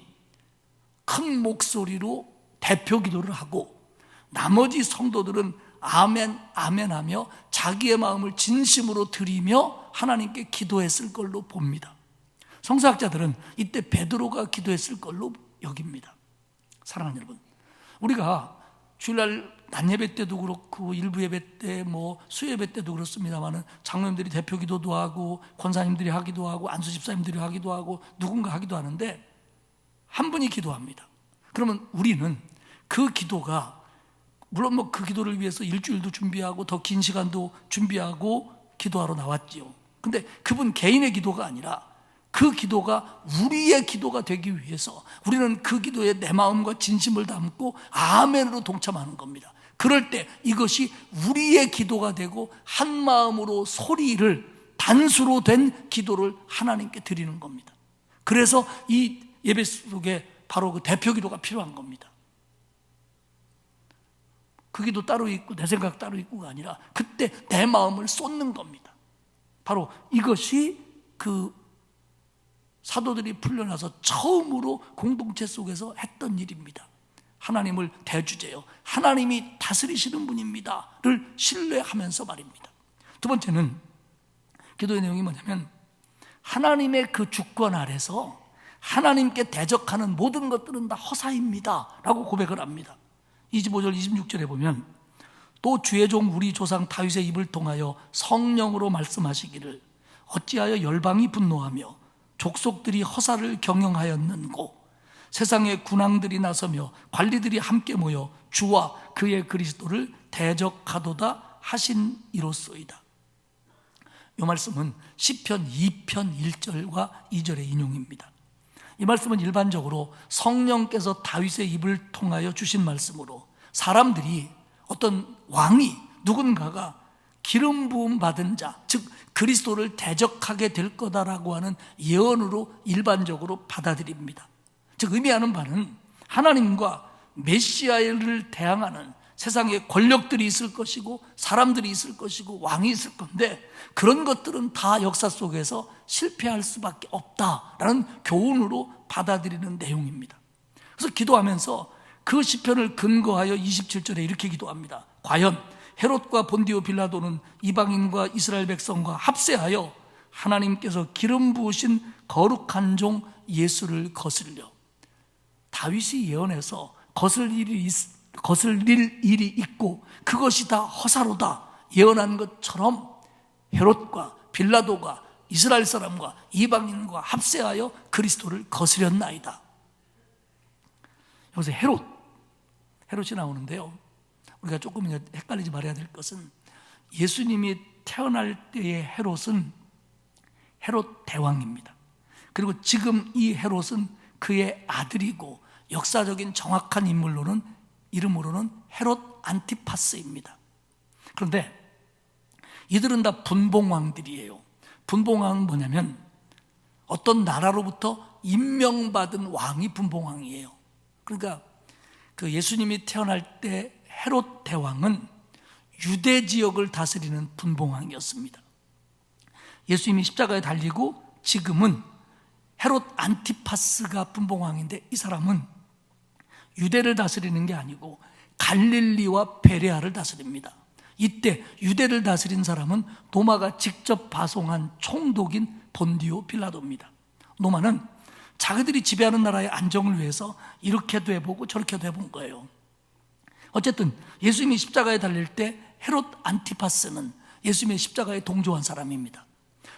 큰 목소리로 대표 기도를 하고 나머지 성도들은 아멘 아멘 하며 자기의 마음을 진심으로 드리며 하나님께 기도했을 걸로 봅니다. 성서학자들은 이때 베드로가 기도했을 걸로 여깁니다. 사랑하는 여러분, 우리가 주일날 낮예배 때도 그렇고 일부 예배 때 수예배 때도 그렇습니다만 장로님들이 대표 기도도 하고 권사님들이 하기도 하고 안수 집사님들이 하기도 하고 누군가 하기도 하는데 한 분이 기도합니다. 그러면 우리는 그 기도가 물론 그 기도를 위해서 일주일도 준비하고 더 긴 시간도 준비하고 기도하러 나왔지요. 근데 그분 개인의 기도가 아니라 그 기도가 우리의 기도가 되기 위해서 우리는 그 기도에 내 마음과 진심을 담고 아멘으로 동참하는 겁니다. 그럴 때 이것이 우리의 기도가 되고 한 마음으로 소리를 단수로 된 기도를 하나님께 드리는 겁니다. 그래서 이 예배 속에 바로 그 대표 기도가 필요한 겁니다. 그 기도 따로 있고 내 생각 따로 있고가 아니라 그때 내 마음을 쏟는 겁니다. 바로 이것이 그 사도들이 풀려나서 처음으로 공동체 속에서 했던 일입니다. 하나님을 대주제요, 하나님이 다스리시는 분입니다를 신뢰하면서 말입니다. 두 번째는 기도의 내용이 뭐냐면 하나님의 그 주권 아래서 하나님께 대적하는 모든 것들은 다 허사입니다 라고 고백을 합니다. 25절 26절에 보면 또 주의 종 우리 조상 다윗의 입을 통하여 성령으로 말씀하시기를 어찌하여 열방이 분노하며 족속들이 허사를 경영하였는고 세상의 군왕들이 나서며 관리들이 함께 모여 주와 그의 그리스도를 대적하도다 하신 이로소이다. 이 말씀은 시편 2편 1절과 2절의 인용입니다. 이 말씀은 일반적으로 성령께서 다윗의 입을 통하여 주신 말씀으로 사람들이 어떤 왕이 누군가가 기름 부음 받은 자, 즉 그리스도를 대적하게 될 거다라고 하는 예언으로 일반적으로 받아들입니다. 즉 의미하는 바는 하나님과 메시아를 대항하는 세상에 권력들이 있을 것이고 사람들이 있을 것이고 왕이 있을 건데 그런 것들은 다 역사 속에서 실패할 수밖에 없다라는 교훈으로 받아들이는 내용입니다. 그래서 기도하면서 그 시편을 근거하여 27절에 이렇게 기도합니다. 과연 헤롯과 본디오 빌라도는 이방인과 이스라엘 백성과 합세하여 하나님께서 기름 부으신 거룩한 종 예수를 거슬려. 다윗이 예언해서 거슬릴 일이 있고 그것이 다 허사로다 예언한 것처럼 헤롯과 빌라도가 이스라엘 사람과 이방인과 합세하여 그리스도를 거스렸나이다. 여기서 헤롯이 나오는데요, 우리가 조금 헷갈리지 말아야 될 것은 예수님이 태어날 때의 헤롯은 헤롯 대왕입니다. 그리고 지금 이 헤롯은 그의 아들이고 역사적인 정확한 인물로는 이름으로는 헤롯 안티파스입니다. 그런데 이들은 다 분봉왕들이에요. 분봉왕은 뭐냐면 어떤 나라로부터 임명받은 왕이 분봉왕이에요. 그러니까 그 예수님이 태어날 때 헤롯 대왕은 유대 지역을 다스리는 분봉왕이었습니다. 예수님이 십자가에 달리고 지금은 헤롯 안티파스가 분봉왕인데 이 사람은 유대를 다스리는 게 아니고 갈릴리와 베레아를 다스립니다. 이때 유대를 다스린 사람은 로마가 직접 파송한 총독인 본디오 빌라도입니다. 로마는 자기들이 지배하는 나라의 안정을 위해서 이렇게도 해보고 저렇게도 해본 거예요. 어쨌든 예수님이 십자가에 달릴 때 헤롯 안티파스는 예수님의 십자가에 동조한 사람입니다.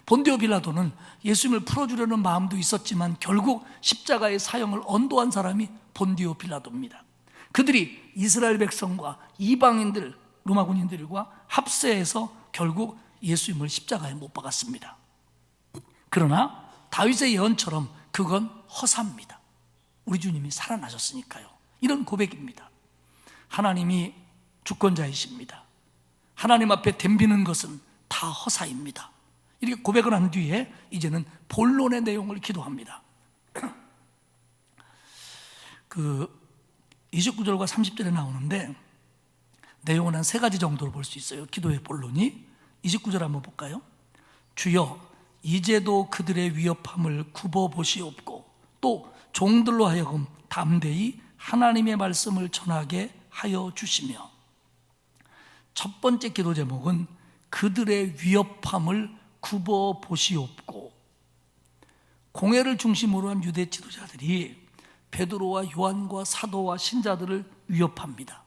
본디오 빌라도는 예수님을 풀어주려는 마음도 있었지만 결국 십자가의 사형을 언도한 사람이 본디오 빌라도입니다. 그들이 이스라엘 백성과 이방인들, 로마 군인들과 합세해서 결국 예수님을 십자가에 못 박았습니다. 그러나 다윗의 예언처럼 그건 허사입니다. 우리 주님이 살아나셨으니까요. 이런 고백입니다. 하나님이 주권자이십니다. 하나님 앞에 덤비는 것은 다 허사입니다. 이렇게 고백을 한 뒤에 이제는 본론의 내용을 기도합니다. 그 29절과 30절에 나오는데 내용은 한 3가지 정도로 볼 수 있어요. 기도의 본론이 29절 한번 볼까요? 주여 이제도 그들의 위협함을 굽어보시옵고 또 종들로 하여금 담대히 하나님의 말씀을 전하게 하여 주시며. 첫 번째 기도 제목은 그들의 위협함을 굽어보시옵고. 공회를 중심으로 한 유대 지도자들이 베드로와 요한과 사도와 신자들을 위협합니다.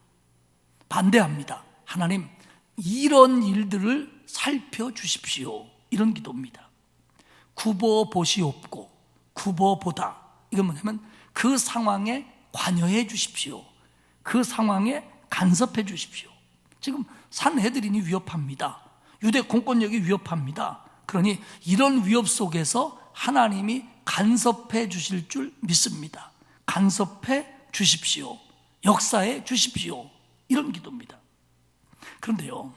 반대합니다. 하나님, 이런 일들을 살펴주십시오. 이런 기도입니다. 굽어보시옵고, 굽어보다. 이건 뭐냐면 그 상황에 관여해 주십시오. 그 상황에 간섭해 주십시오. 지금 산헤드린이 위협합니다. 유대 공권력이 위협합니다. 그러니 이런 위협 속에서 하나님이 간섭해 주실 줄 믿습니다. 간섭해 주십시오. 역사해 주십시오. 이런 기도입니다. 그런데요,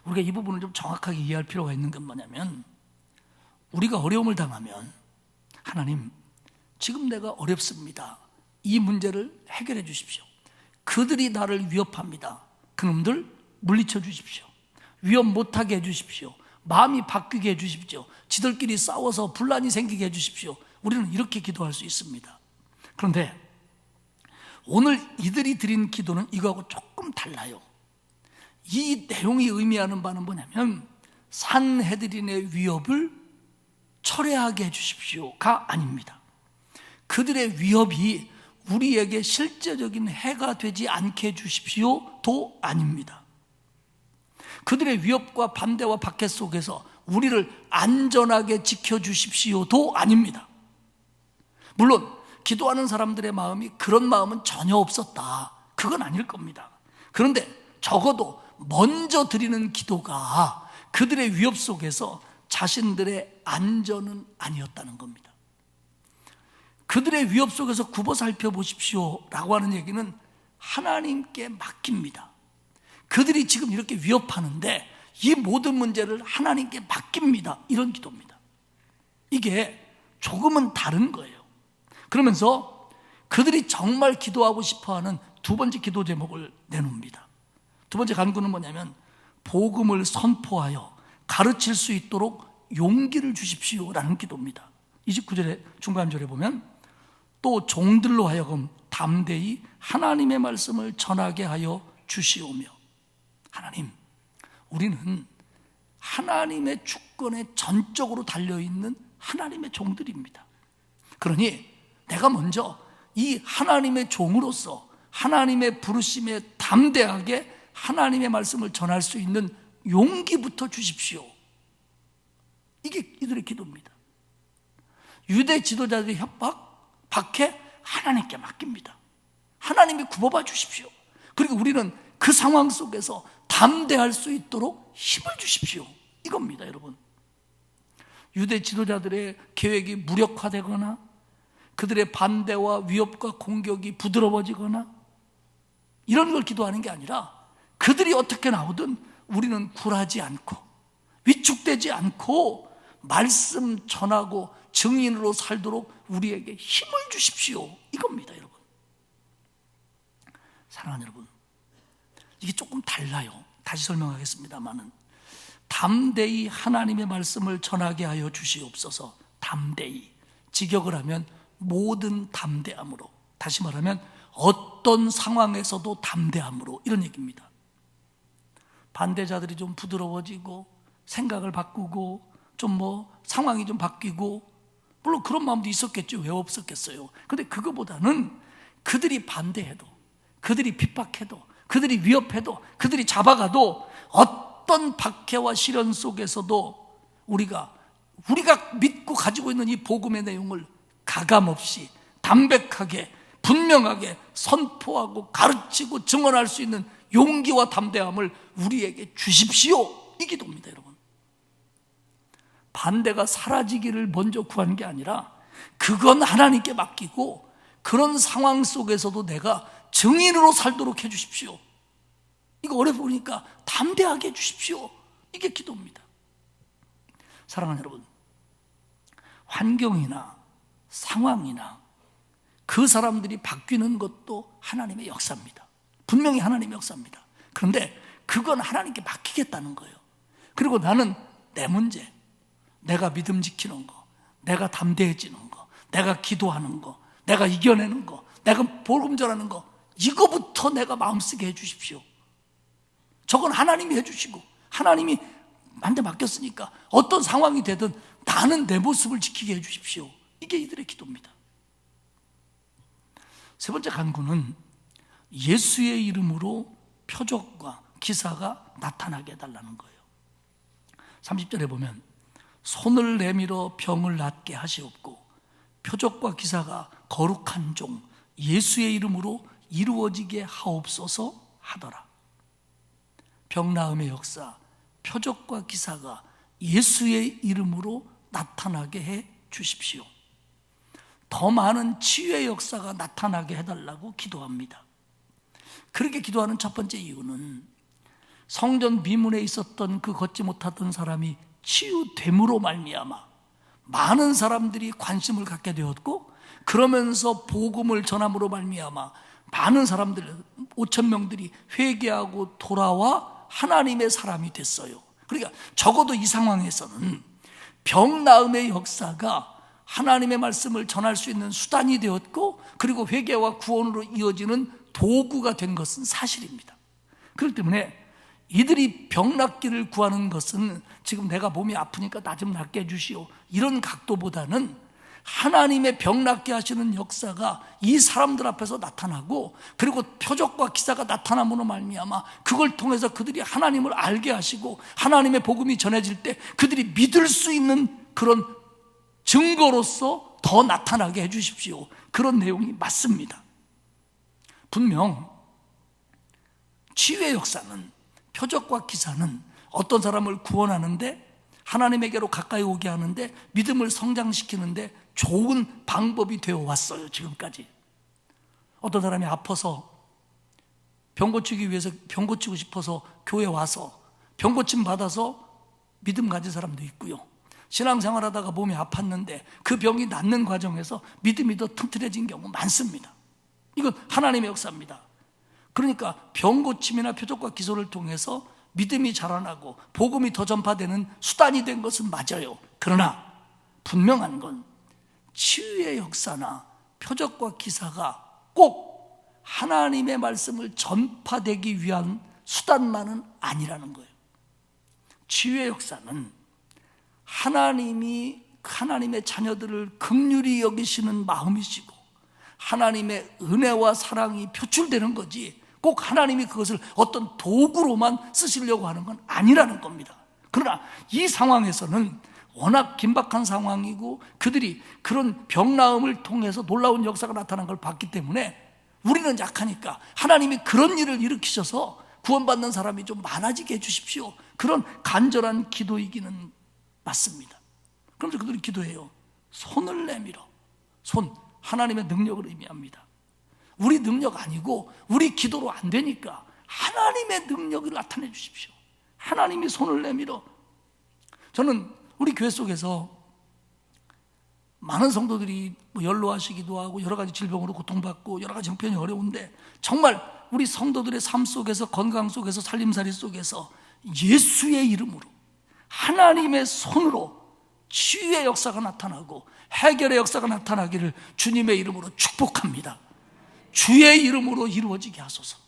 우리가 이 부분을 좀 정확하게 이해할 필요가 있는 건 뭐냐면, 우리가 어려움을 당하면 하나님, 지금 내가 어렵습니다. 이 문제를 해결해 주십시오. 그들이 나를 위협합니다. 그놈들 물리쳐 주십시오. 위협 못하게 해주십시오. 마음이 바뀌게 해주십시오. 지들끼리 싸워서 분란이 생기게 해주십시오. 우리는 이렇게 기도할 수 있습니다. 그런데 오늘 이들이 드린 기도는 이거하고 조금 달라요. 이 내용이 의미하는 바는 뭐냐면, 산헤드린의 위협을 철회하게 해주십시오가 아닙니다. 그들의 위협이 우리에게 실제적인 해가 되지 않게 해주십시오도 아닙니다. 그들의 위협과 반대와 박해 속에서 우리를 안전하게 지켜주십시오도 아닙니다. 물론 기도하는 사람들의 마음이 그런 마음은 전혀 없었다, 그건 아닐 겁니다. 그런데 적어도 먼저 드리는 기도가 그들의 위협 속에서 자신들의 안전은 아니었다는 겁니다. 그들의 위협 속에서 굽어 살펴보십시오 라고 하는 얘기는 하나님께 맡깁니다. 그들이 지금 이렇게 위협하는데 이 모든 문제를 하나님께 맡깁니다, 이런 기도입니다. 이게 조금은 다른 거예요. 그러면서 그들이 정말 기도하고 싶어하는 두 번째 기도 제목을 내놓습니다. 두 번째 간구는 뭐냐면, 복음을 선포하여 가르칠 수 있도록 용기를 주십시오라는 기도입니다. 29절의 중간절에 보면, 또 종들로 하여금 담대히 하나님의 말씀을 전하게 하여 주시오며. 하나님, 우리는 하나님의 주권에 전적으로 달려있는 하나님의 종들입니다. 그러니 내가 먼저 이 하나님의 종으로서 하나님의 부르심에 담대하게 하나님의 말씀을 전할 수 있는 용기부터 주십시오. 이게 이들의 기도입니다. 유대 지도자들의 협박, 박해, 하나님께 맡깁니다. 하나님이 굽어봐 주십시오. 그리고 우리는 그 상황 속에서 담대할 수 있도록 힘을 주십시오, 이겁니다. 여러분, 유대 지도자들의 계획이 무력화되거나 그들의 반대와 위협과 공격이 부드러워지거나 이런 걸 기도하는 게 아니라, 그들이 어떻게 나오든 우리는 굴하지 않고 위축되지 않고 말씀 전하고 증인으로 살도록 우리에게 힘을 주십시오, 이겁니다. 여러분, 사랑하는 여러분, 이게 조금 달라요. 다시 설명하겠습니다만은, 담대히 하나님의 말씀을 전하게 하여 주시옵소서. 담대히, 직역을 하면 모든 담대함으로, 다시 말하면 어떤 상황에서도 담대함으로, 이런 얘기입니다. 반대자들이 좀 부드러워지고 생각을 바꾸고 좀 상황이 좀 바뀌고, 물론 그런 마음도 있었겠죠. 왜 없었겠어요? 근데 그거보다는 그들이 반대해도, 그들이 핍박해도, 그들이 위협해도, 그들이 잡아가도 어떤 박해와 시련 속에서도 우리가 믿고 가지고 있는 이 복음의 내용을 가감없이 담백하게 분명하게 선포하고 가르치고 증언할 수 있는 용기와 담대함을 우리에게 주십시오, 이 기도입니다. 여러분, 반대가 사라지기를 먼저 구하는 게 아니라 그건 하나님께 맡기고 그런 상황 속에서도 내가 증인으로 살도록 해주십시오. 이거 어려 보니까 담대하게 해주십시오, 이게 기도입니다. 사랑하는 여러분, 환경이나 상황이나 그 사람들이 바뀌는 것도 하나님의 역사입니다. 분명히 하나님의 역사입니다. 그런데 그건 하나님께 맡기겠다는 거예요. 그리고 나는 내 문제, 내가 믿음 지키는 거, 내가 담대해지는 거, 내가 기도하는 거, 내가 이겨내는 거, 내가 복음 전하는 거, 이거부터 내가 마음쓰게 해주십시오. 저건 하나님이 해주시고 하나님이 나한테 맡겼으니까 어떤 상황이 되든 나는 내 모습을 지키게 해주십시오, 이게 이들의 기도입니다. 세 번째 간구는 예수의 이름으로 표적과 기사가 나타나게 해달라는 거예요. 30절에 보면, 손을 내밀어 병을 낫게 하시옵고 표적과 기사가 거룩한 종 예수의 이름으로 이루어지게 하옵소서 하더라. 병 나음의 역사, 표적과 기사가 예수의 이름으로 나타나게 해 주십시오. 더 많은 치유의 역사가 나타나게 해달라고 기도합니다. 그렇게 기도하는 첫 번째 이유는 성전 미문에 있었던 그 걷지 못하던 사람이 치유됨으로 말미암아 많은 사람들이 관심을 갖게 되었고, 그러면서 복음을 전함으로 말미암아 많은 사람들, 5천 명들이 회개하고 돌아와 하나님의 사람이 됐어요. 그러니까 적어도 이 상황에서는 병 나음의 역사가 하나님의 말씀을 전할 수 있는 수단이 되었고, 그리고 회개와 구원으로 이어지는 도구가 된 것은 사실입니다. 그렇기 때문에 이들이 병 낫기를 구하는 것은 지금 내가 몸이 아프니까 나 좀 낫게 해주시오, 이런 각도보다는 하나님의 병 낫게 하시는 역사가 이 사람들 앞에서 나타나고, 그리고 표적과 기사가 나타남으로 말미암아 그걸 통해서 그들이 하나님을 알게 하시고, 하나님의 복음이 전해질 때 그들이 믿을 수 있는 그런 증거로서 더 나타나게 해주십시오. 그런 내용이 맞습니다. 분명 치유의 역사는, 표적과 기사는 어떤 사람을 구원하는데, 하나님에게로 가까이 오게 하는데, 믿음을 성장시키는데 좋은 방법이 되어 왔어요. 지금까지 어떤 사람이 아파서 병 고치기 위해서 병 고치고 싶어서 교회 와서 병 고침 받아서 믿음 가진 사람도 있고요, 신앙생활하다가 몸이 아팠는데 그 병이 낫는 과정에서 믿음이 더 튼튼해진 경우 많습니다. 이건 하나님의 역사입니다. 그러니까 병 고침이나 표적과 기소를 통해서 믿음이 자라나고 복음이 더 전파되는 수단이 된 것은 맞아요. 그러나 분명한 건 치유의 역사나 표적과 기사가 꼭 하나님의 말씀을 전파되기 위한 수단만은 아니라는 거예요. 치유의 역사는 하나님이 하나님의 자녀들을 긍휼히 여기시는 마음이시고 하나님의 은혜와 사랑이 표출되는 거지, 꼭 하나님이 그것을 어떤 도구로만 쓰시려고 하는 건 아니라는 겁니다. 그러나 이 상황에서는 워낙 긴박한 상황이고 그들이 그런 병 나음을 통해서 놀라운 역사가 나타난 걸 봤기 때문에 우리는 약하니까 하나님이 그런 일을 일으키셔서 구원받는 사람이 좀 많아지게 해주십시오, 그런 간절한 기도이기는 맞습니다. 그러면서 그들이 기도해요. 손을 내밀어. 손, 하나님의 능력을 의미합니다. 우리 능력 아니고 우리 기도로 안 되니까 하나님의 능력을 나타내 주십시오. 하나님이 손을 내밀어. 저는 우리 교회 속에서 많은 성도들이 연로하시기도 하고 여러 가지 질병으로 고통받고 여러 가지 형편이 어려운데, 정말 우리 성도들의 삶 속에서, 건강 속에서, 살림살이 속에서 예수의 이름으로, 하나님의 손으로 치유의 역사가 나타나고 해결의 역사가 나타나기를 주님의 이름으로 축복합니다. 주의 이름으로 이루어지게 하소서.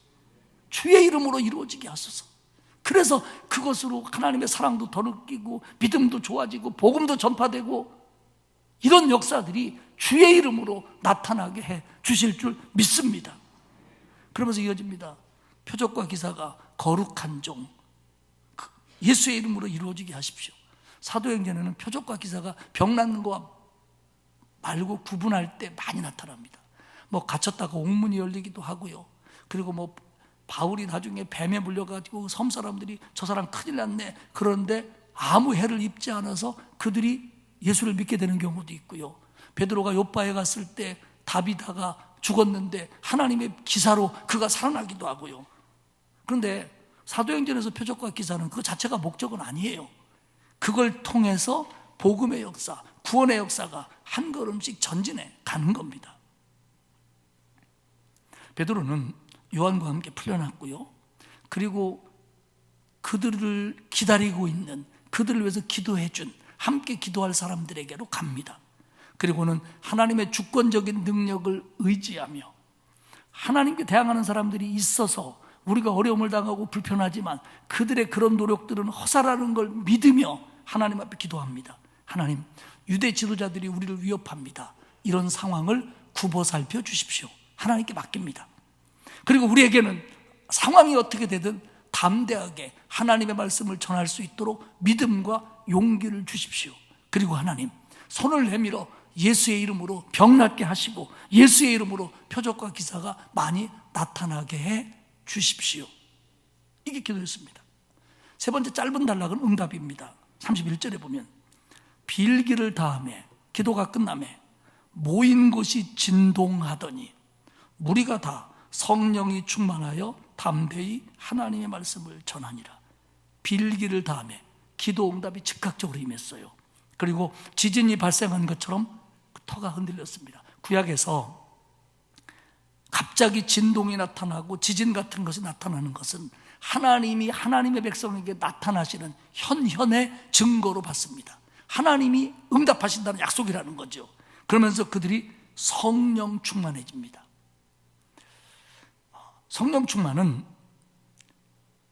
주의 이름으로 이루어지게 하소서. 그래서 그것으로 하나님의 사랑도 더 느끼고 믿음도 좋아지고 복음도 전파되고 이런 역사들이 주의 이름으로 나타나게 해 주실 줄 믿습니다. 그러면서 이어집니다. 표적과 기사가 거룩한 종, 예수의 이름으로 이루어지게 하십시오. 사도행전에는 표적과 기사가 병 낫는 거와 말고 구분할 때 많이 나타납니다. 갇혔다가 옥문이 열리기도 하고요, 그리고 바울이 나중에 뱀에 물려가지고 섬 사람들이 저 사람 큰일 났네, 그런데 아무 해를 입지 않아서 그들이 예수를 믿게 되는 경우도 있고요, 베드로가 요빠에 갔을 때 다비다가 죽었는데 하나님의 기사로 그가 살아나기도 하고요. 그런데 사도행전에서 표적과 기사는 그 자체가 목적은 아니에요. 그걸 통해서 복음의 역사, 구원의 역사가 한 걸음씩 전진해 가는 겁니다. 베드로는 요한과 함께 풀려났고요, 그리고 그들을 기다리고 있는, 그들을 위해서 기도해 준, 함께 기도할 사람들에게로 갑니다. 그리고는 하나님의 주권적인 능력을 의지하며, 하나님께 대항하는 사람들이 있어서 우리가 어려움을 당하고 불편하지만 그들의 그런 노력들은 허사라는 걸 믿으며 하나님 앞에 기도합니다. 하나님, 유대 지도자들이 우리를 위협합니다. 이런 상황을 굽어 살펴 주십시오. 하나님께 맡깁니다. 그리고 우리에게는 상황이 어떻게 되든 담대하게 하나님의 말씀을 전할 수 있도록 믿음과 용기를 주십시오. 그리고 하나님, 손을 내밀어 예수의 이름으로 병 낫게 하시고 예수의 이름으로 표적과 기사가 많이 나타나게 해 주십시오. 이게 기도였습니다. 세 번째 짧은 단락은 응답입니다. 31절에 보면 빌기를 다하매, 기도가 끝나매 모인 곳이 진동하더니 무리가 다 성령이 충만하여 담대히 하나님의 말씀을 전하니라. 빌기를 다하매 기도 응답이 즉각적으로 임했어요. 그리고 지진이 발생한 것처럼 터가 흔들렸습니다. 구약에서 갑자기 진동이 나타나고 지진 같은 것이 나타나는 것은 하나님이 하나님의 백성에게 나타나시는 현현의 증거로 봤습니다. 하나님이 응답하신다는 약속이라는 거죠. 그러면서 그들이 성령 충만해집니다. 성령 충만은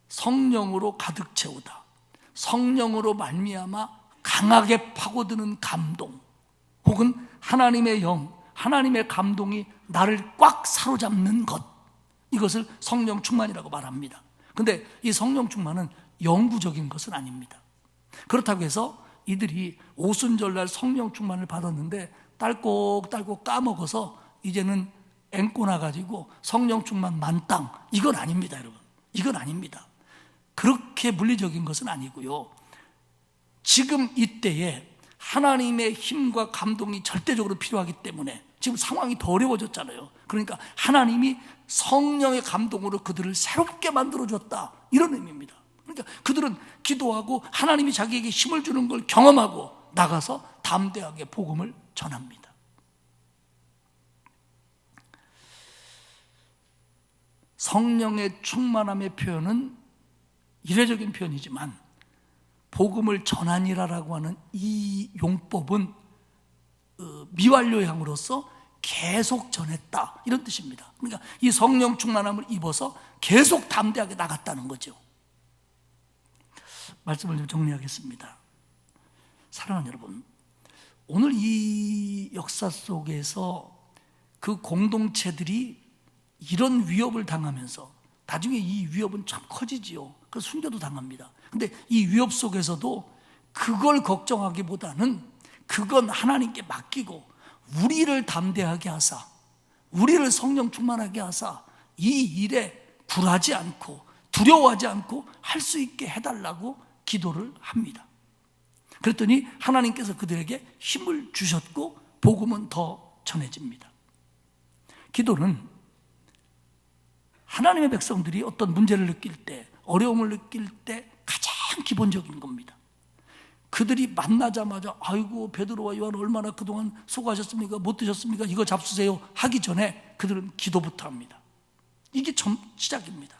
성령으로 가득 채우다, 성령으로 말미암아 강하게 파고드는 감동, 혹은 하나님의 영, 하나님의 감동이 나를 꽉 사로잡는 것, 이것을 성령 충만이라고 말합니다. 그런데 이 성령 충만은 영구적인 것은 아닙니다. 그렇다고 해서 이들이 오순절날 성령 충만을 받았는데 딸꾹딸꾹 까먹어서 이제는 앵꼬 나가지고 성령 충만 만땅, 이건 아닙니다, 여러분. 이건 아닙니다. 그렇게 물리적인 것은 아니고요, 지금 이때에 하나님의 힘과 감동이 절대적으로 필요하기 때문에 지금 상황이 더 어려워졌잖아요. 그러니까 하나님이 성령의 감동으로 그들을 새롭게 만들어줬다, 이런 의미입니다. 그러니까 그들은 기도하고 하나님이 자기에게 힘을 주는 걸 경험하고 나가서 담대하게 복음을 전합니다. 성령의 충만함의 표현은 이례적인 표현이지만 복음을 전하니라라고 하는 이 용법은 미완료형으로서 계속 전했다, 이런 뜻입니다. 그러니까 이 성령 충만함을 입어서 계속 담대하게 나갔다는 거죠. 말씀을 좀 정리하겠습니다. 사랑하는 여러분, 오늘 이 역사 속에서 그 공동체들이 이런 위협을 당하면서 나중에 이 위협은 참 커지지요. 그래서 순교도 당합니다. 근데 이 위협 속에서도 그걸 걱정하기보다는 그건 하나님께 맡기고 우리를 담대하게 하사, 우리를 성령 충만하게 하사 이 일에 굴하지 않고 두려워하지 않고 할 수 있게 해달라고 기도를 합니다. 그랬더니 하나님께서 그들에게 힘을 주셨고 복음은 더 전해집니다. 기도는 하나님의 백성들이 어떤 문제를 느낄 때, 어려움을 느낄 때 가장 기본적인 겁니다. 그들이 만나자마자 아이고 베드로와 요한 얼마나 그동안 수고하셨습니까? 못 드셨습니까? 이거 잡수세요 하기 전에 그들은 기도부터 합니다. 이게 처음 시작입니다.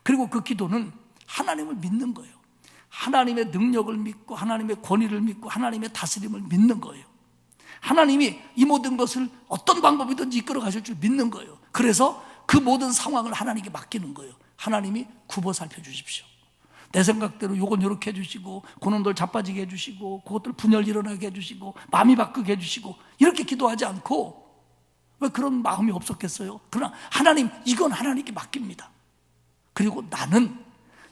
그리고 그 기도는 하나님을 믿는 거예요. 하나님의 능력을 믿고 하나님의 권위를 믿고 하나님의 다스림을 믿는 거예요. 하나님이 이 모든 것을 어떤 방법이든지 이끌어 가실 줄 믿는 거예요. 그래서 그 모든 상황을 하나님께 맡기는 거예요. 하나님이 굽어 살펴주십시오. 내 생각대로 요건 이렇게 해주시고 그놈들 자빠지게 해주시고 그것들 분열 일어나게 해주시고 마음이 바꾸게 해주시고, 이렇게 기도하지 않고 왜 그런 마음이 없었겠어요? 그러나 하나님, 이건 하나님께 맡깁니다. 그리고 나는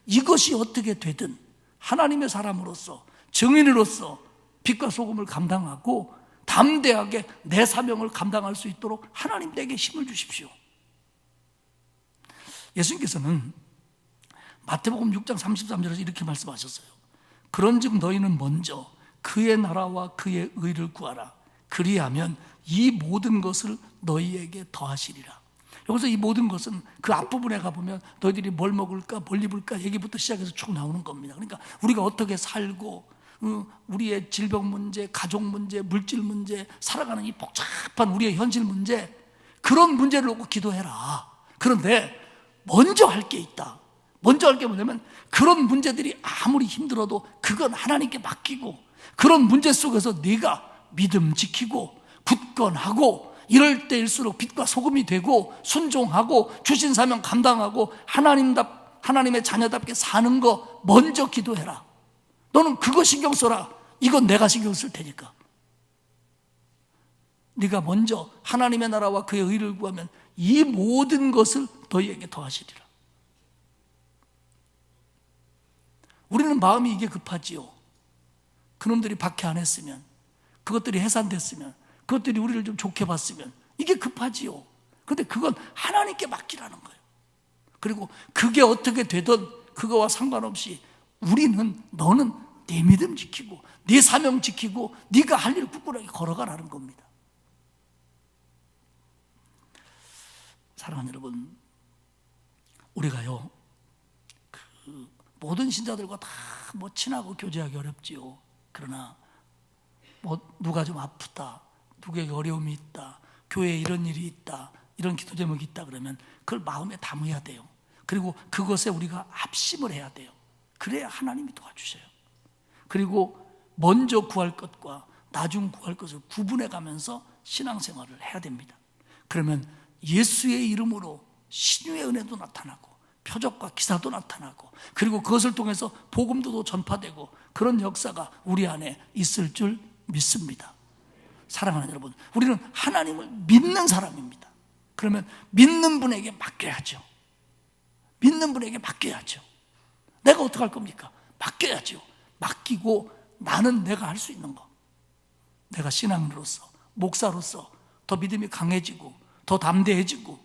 이것이 어떻게 되든 하나님의 사람으로서, 증인으로서 빛과 소금을 감당하고 담대하게 내 사명을 감당할 수 있도록 하나님 내게 힘을 주십시오. 예수님께서는 마태복음 6장 33절에서 이렇게 말씀하셨어요. 그런즉 너희는 먼저 그의 나라와 그의 의를 구하라. 그리하면 이 모든 것을 너희에게 더하시리라. 여기서 이 모든 것은 그 앞부분에 가보면 너희들이 뭘 먹을까 뭘 입을까 얘기부터 시작해서 쭉 나오는 겁니다. 그러니까 우리가 어떻게 살고, 우리의 질병 문제, 가족 문제, 물질 문제, 살아가는 이 복잡한 우리의 현실 문제, 그런 문제를 놓고 기도해라. 그런데 먼저 할 게 있다. 먼저 할 게 뭐냐면 그런 문제들이 아무리 힘들어도 그건 하나님께 맡기고, 그런 문제 속에서 네가 믿음 지키고 굳건하고 이럴 때일수록 빛과 소금이 되고 순종하고 주신 사명 감당하고 하나님의 자녀답게 사는 거 먼저 기도해라. 너는 그거 신경 써라. 이건 내가 신경 쓸 테니까. 네가 먼저 하나님의 나라와 그의 의를 구하면 이 모든 것을 너희에게 더하시리라. 우리는 마음이 이게 급하지요. 그놈들이 박해 안 했으면, 그것들이 해산됐으면, 그것들이 우리를 좀 좋게 봤으면, 이게 급하지요. 그런데 그건 하나님께 맡기라는 거예요. 그리고 그게 어떻게 되든 그거와 상관없이 우리는, 너는 네 믿음 지키고 네 사명 지키고 네가 할 일 굳건하게 걸어가라는 겁니다. 사랑하는 여러분, 우리가요 모든 신자들과 다 친하고 교제하기 어렵지요. 그러나 누가 좀 아프다, 누구에게 어려움이 있다, 교회에 이런 일이 있다, 이런 기도 제목이 있다 그러면 그걸 마음에 담아야 돼요. 그리고 그것에 우리가 합심을 해야 돼요. 그래야 하나님이 도와주셔요. 그리고 먼저 구할 것과 나중 구할 것을 구분해 가면서 신앙생활을 해야 됩니다. 그러면 예수의 이름으로 신유의 은혜도 나타나고 표적과 기사도 나타나고, 그리고 그것을 통해서 복음도 전파되고 그런 역사가 우리 안에 있을 줄 믿습니다. 사랑하는 여러분, 우리는 하나님을 믿는 사람입니다. 그러면 믿는 분에게 맡겨야죠. 믿는 분에게 맡겨야죠. 내가 어떻게 할 겁니까? 맡겨야죠. 맡기고 나는 내가 할 수 있는 거, 내가 신앙인으로서, 목사로서 더 믿음이 강해지고 더 담대해지고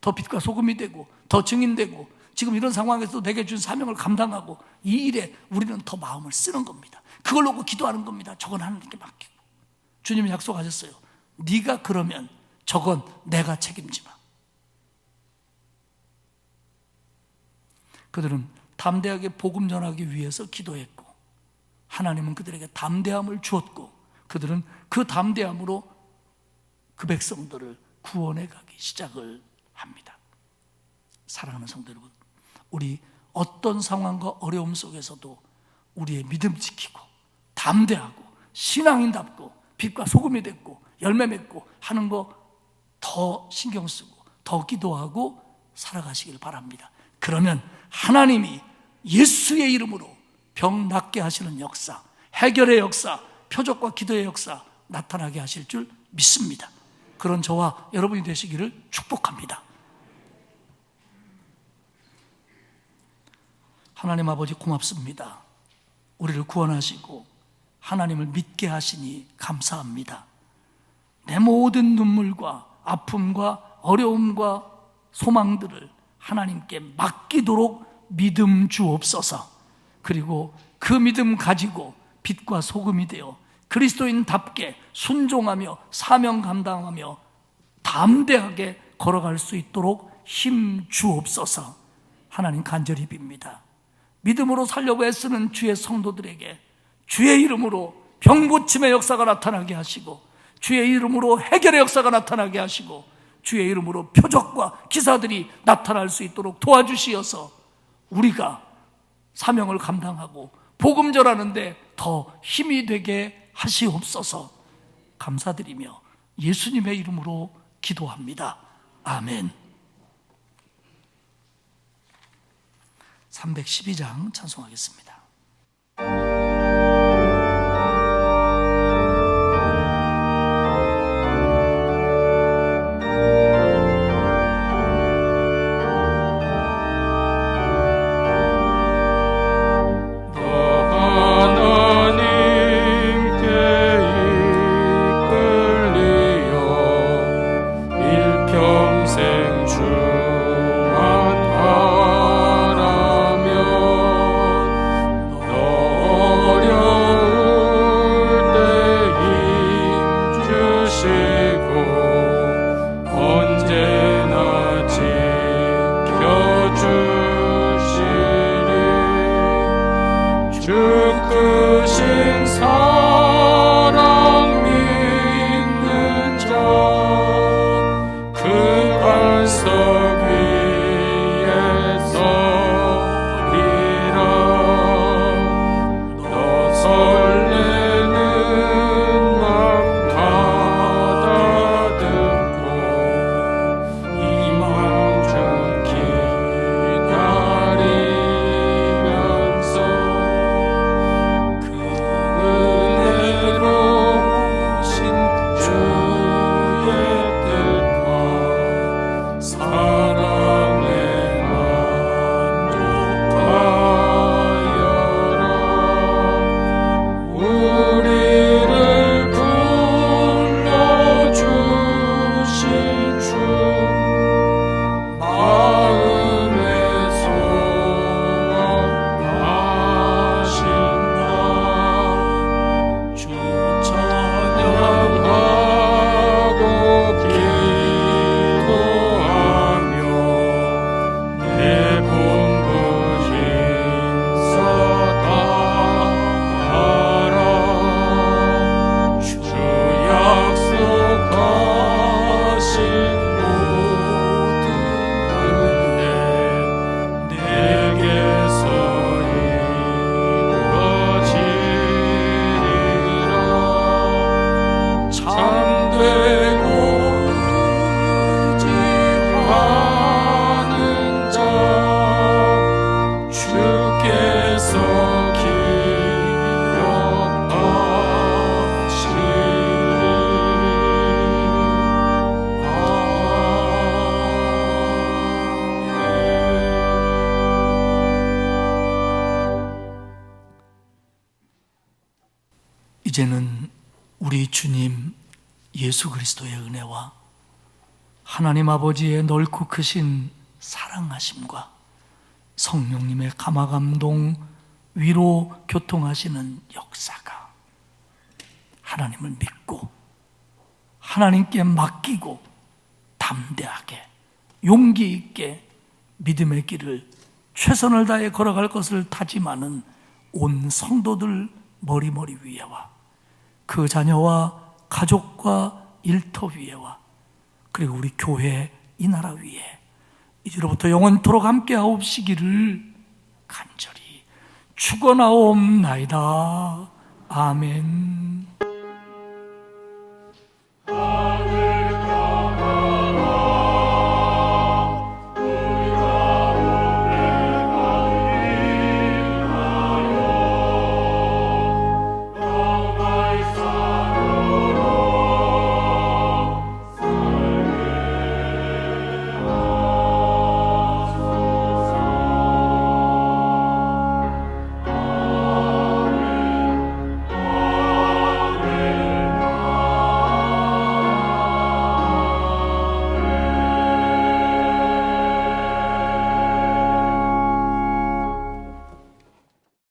더 빛과 소금이 되고 더 증인되고, 지금 이런 상황에서 내게 준 사명을 감당하고 이 일에 우리는 더 마음을 쓰는 겁니다. 그걸 놓고 기도하는 겁니다. 저건 하나님께 맡기고. 주님이 약속하셨어요. 네가 그러면 저건 내가 책임지마. 그들은 담대하게 복음 전하기 위해서 기도했고, 하나님은 그들에게 담대함을 주었고, 그들은 그 담대함으로 그 백성들을 구원해 가기 시작을 합니다. 사랑하는 성도 여러분, 우리 어떤 상황과 어려움 속에서도 우리의 믿음 지키고 담대하고 신앙인답고 빛과 소금이 됐고 열매 맺고 하는 거 더 신경 쓰고 더 기도하고 살아가시길 바랍니다. 그러면 하나님이 예수의 이름으로 병 낫게 하시는 역사, 해결의 역사, 표적과 기도의 역사 나타나게 하실 줄 믿습니다. 그런 저와 여러분이 되시기를 축복합니다. 하나님 아버지 고맙습니다. 우리를 구원하시고 하나님을 믿게 하시니 감사합니다. 내 모든 눈물과 아픔과 어려움과 소망들을 하나님께 맡기도록 믿음 주옵소서. 그리고 그 믿음 가지고 빛과 소금이 되어 그리스도인답게 순종하며 사명 감당하며 담대하게 걸어갈 수 있도록 힘 주옵소서. 하나님 간절히 빕니다. 믿음으로 살려고 애쓰는 주의 성도들에게 주의 이름으로 병고침의 역사가 나타나게 하시고, 주의 이름으로 해결의 역사가 나타나게 하시고, 주의 이름으로 표적과 기사들이 나타날 수 있도록 도와주시어서 우리가 사명을 감당하고 복음 전하는데 더 힘이 되게 하시옵소서. 감사드리며 예수님의 이름으로 기도합니다. 아멘. 312장 찬송하겠습니다. 이제는 우리 주님 예수 그리스도의 은혜와 하나님 아버지의 넓고 크신 사랑하심과 성령님의 감화감동, 위로 교통하시는 역사가 하나님을 믿고 하나님께 맡기고 담대하게 용기 있게 믿음의 길을 최선을 다해 걸어갈 것을 다짐하는 온 성도들 머리머리 위에와 그 자녀와 가족과 일터 위에와 그리고 우리 교회 이 나라 위에 이제로부터 영원토록 함께 하옵시기를 간절히 축원하옵나이다. 아멘.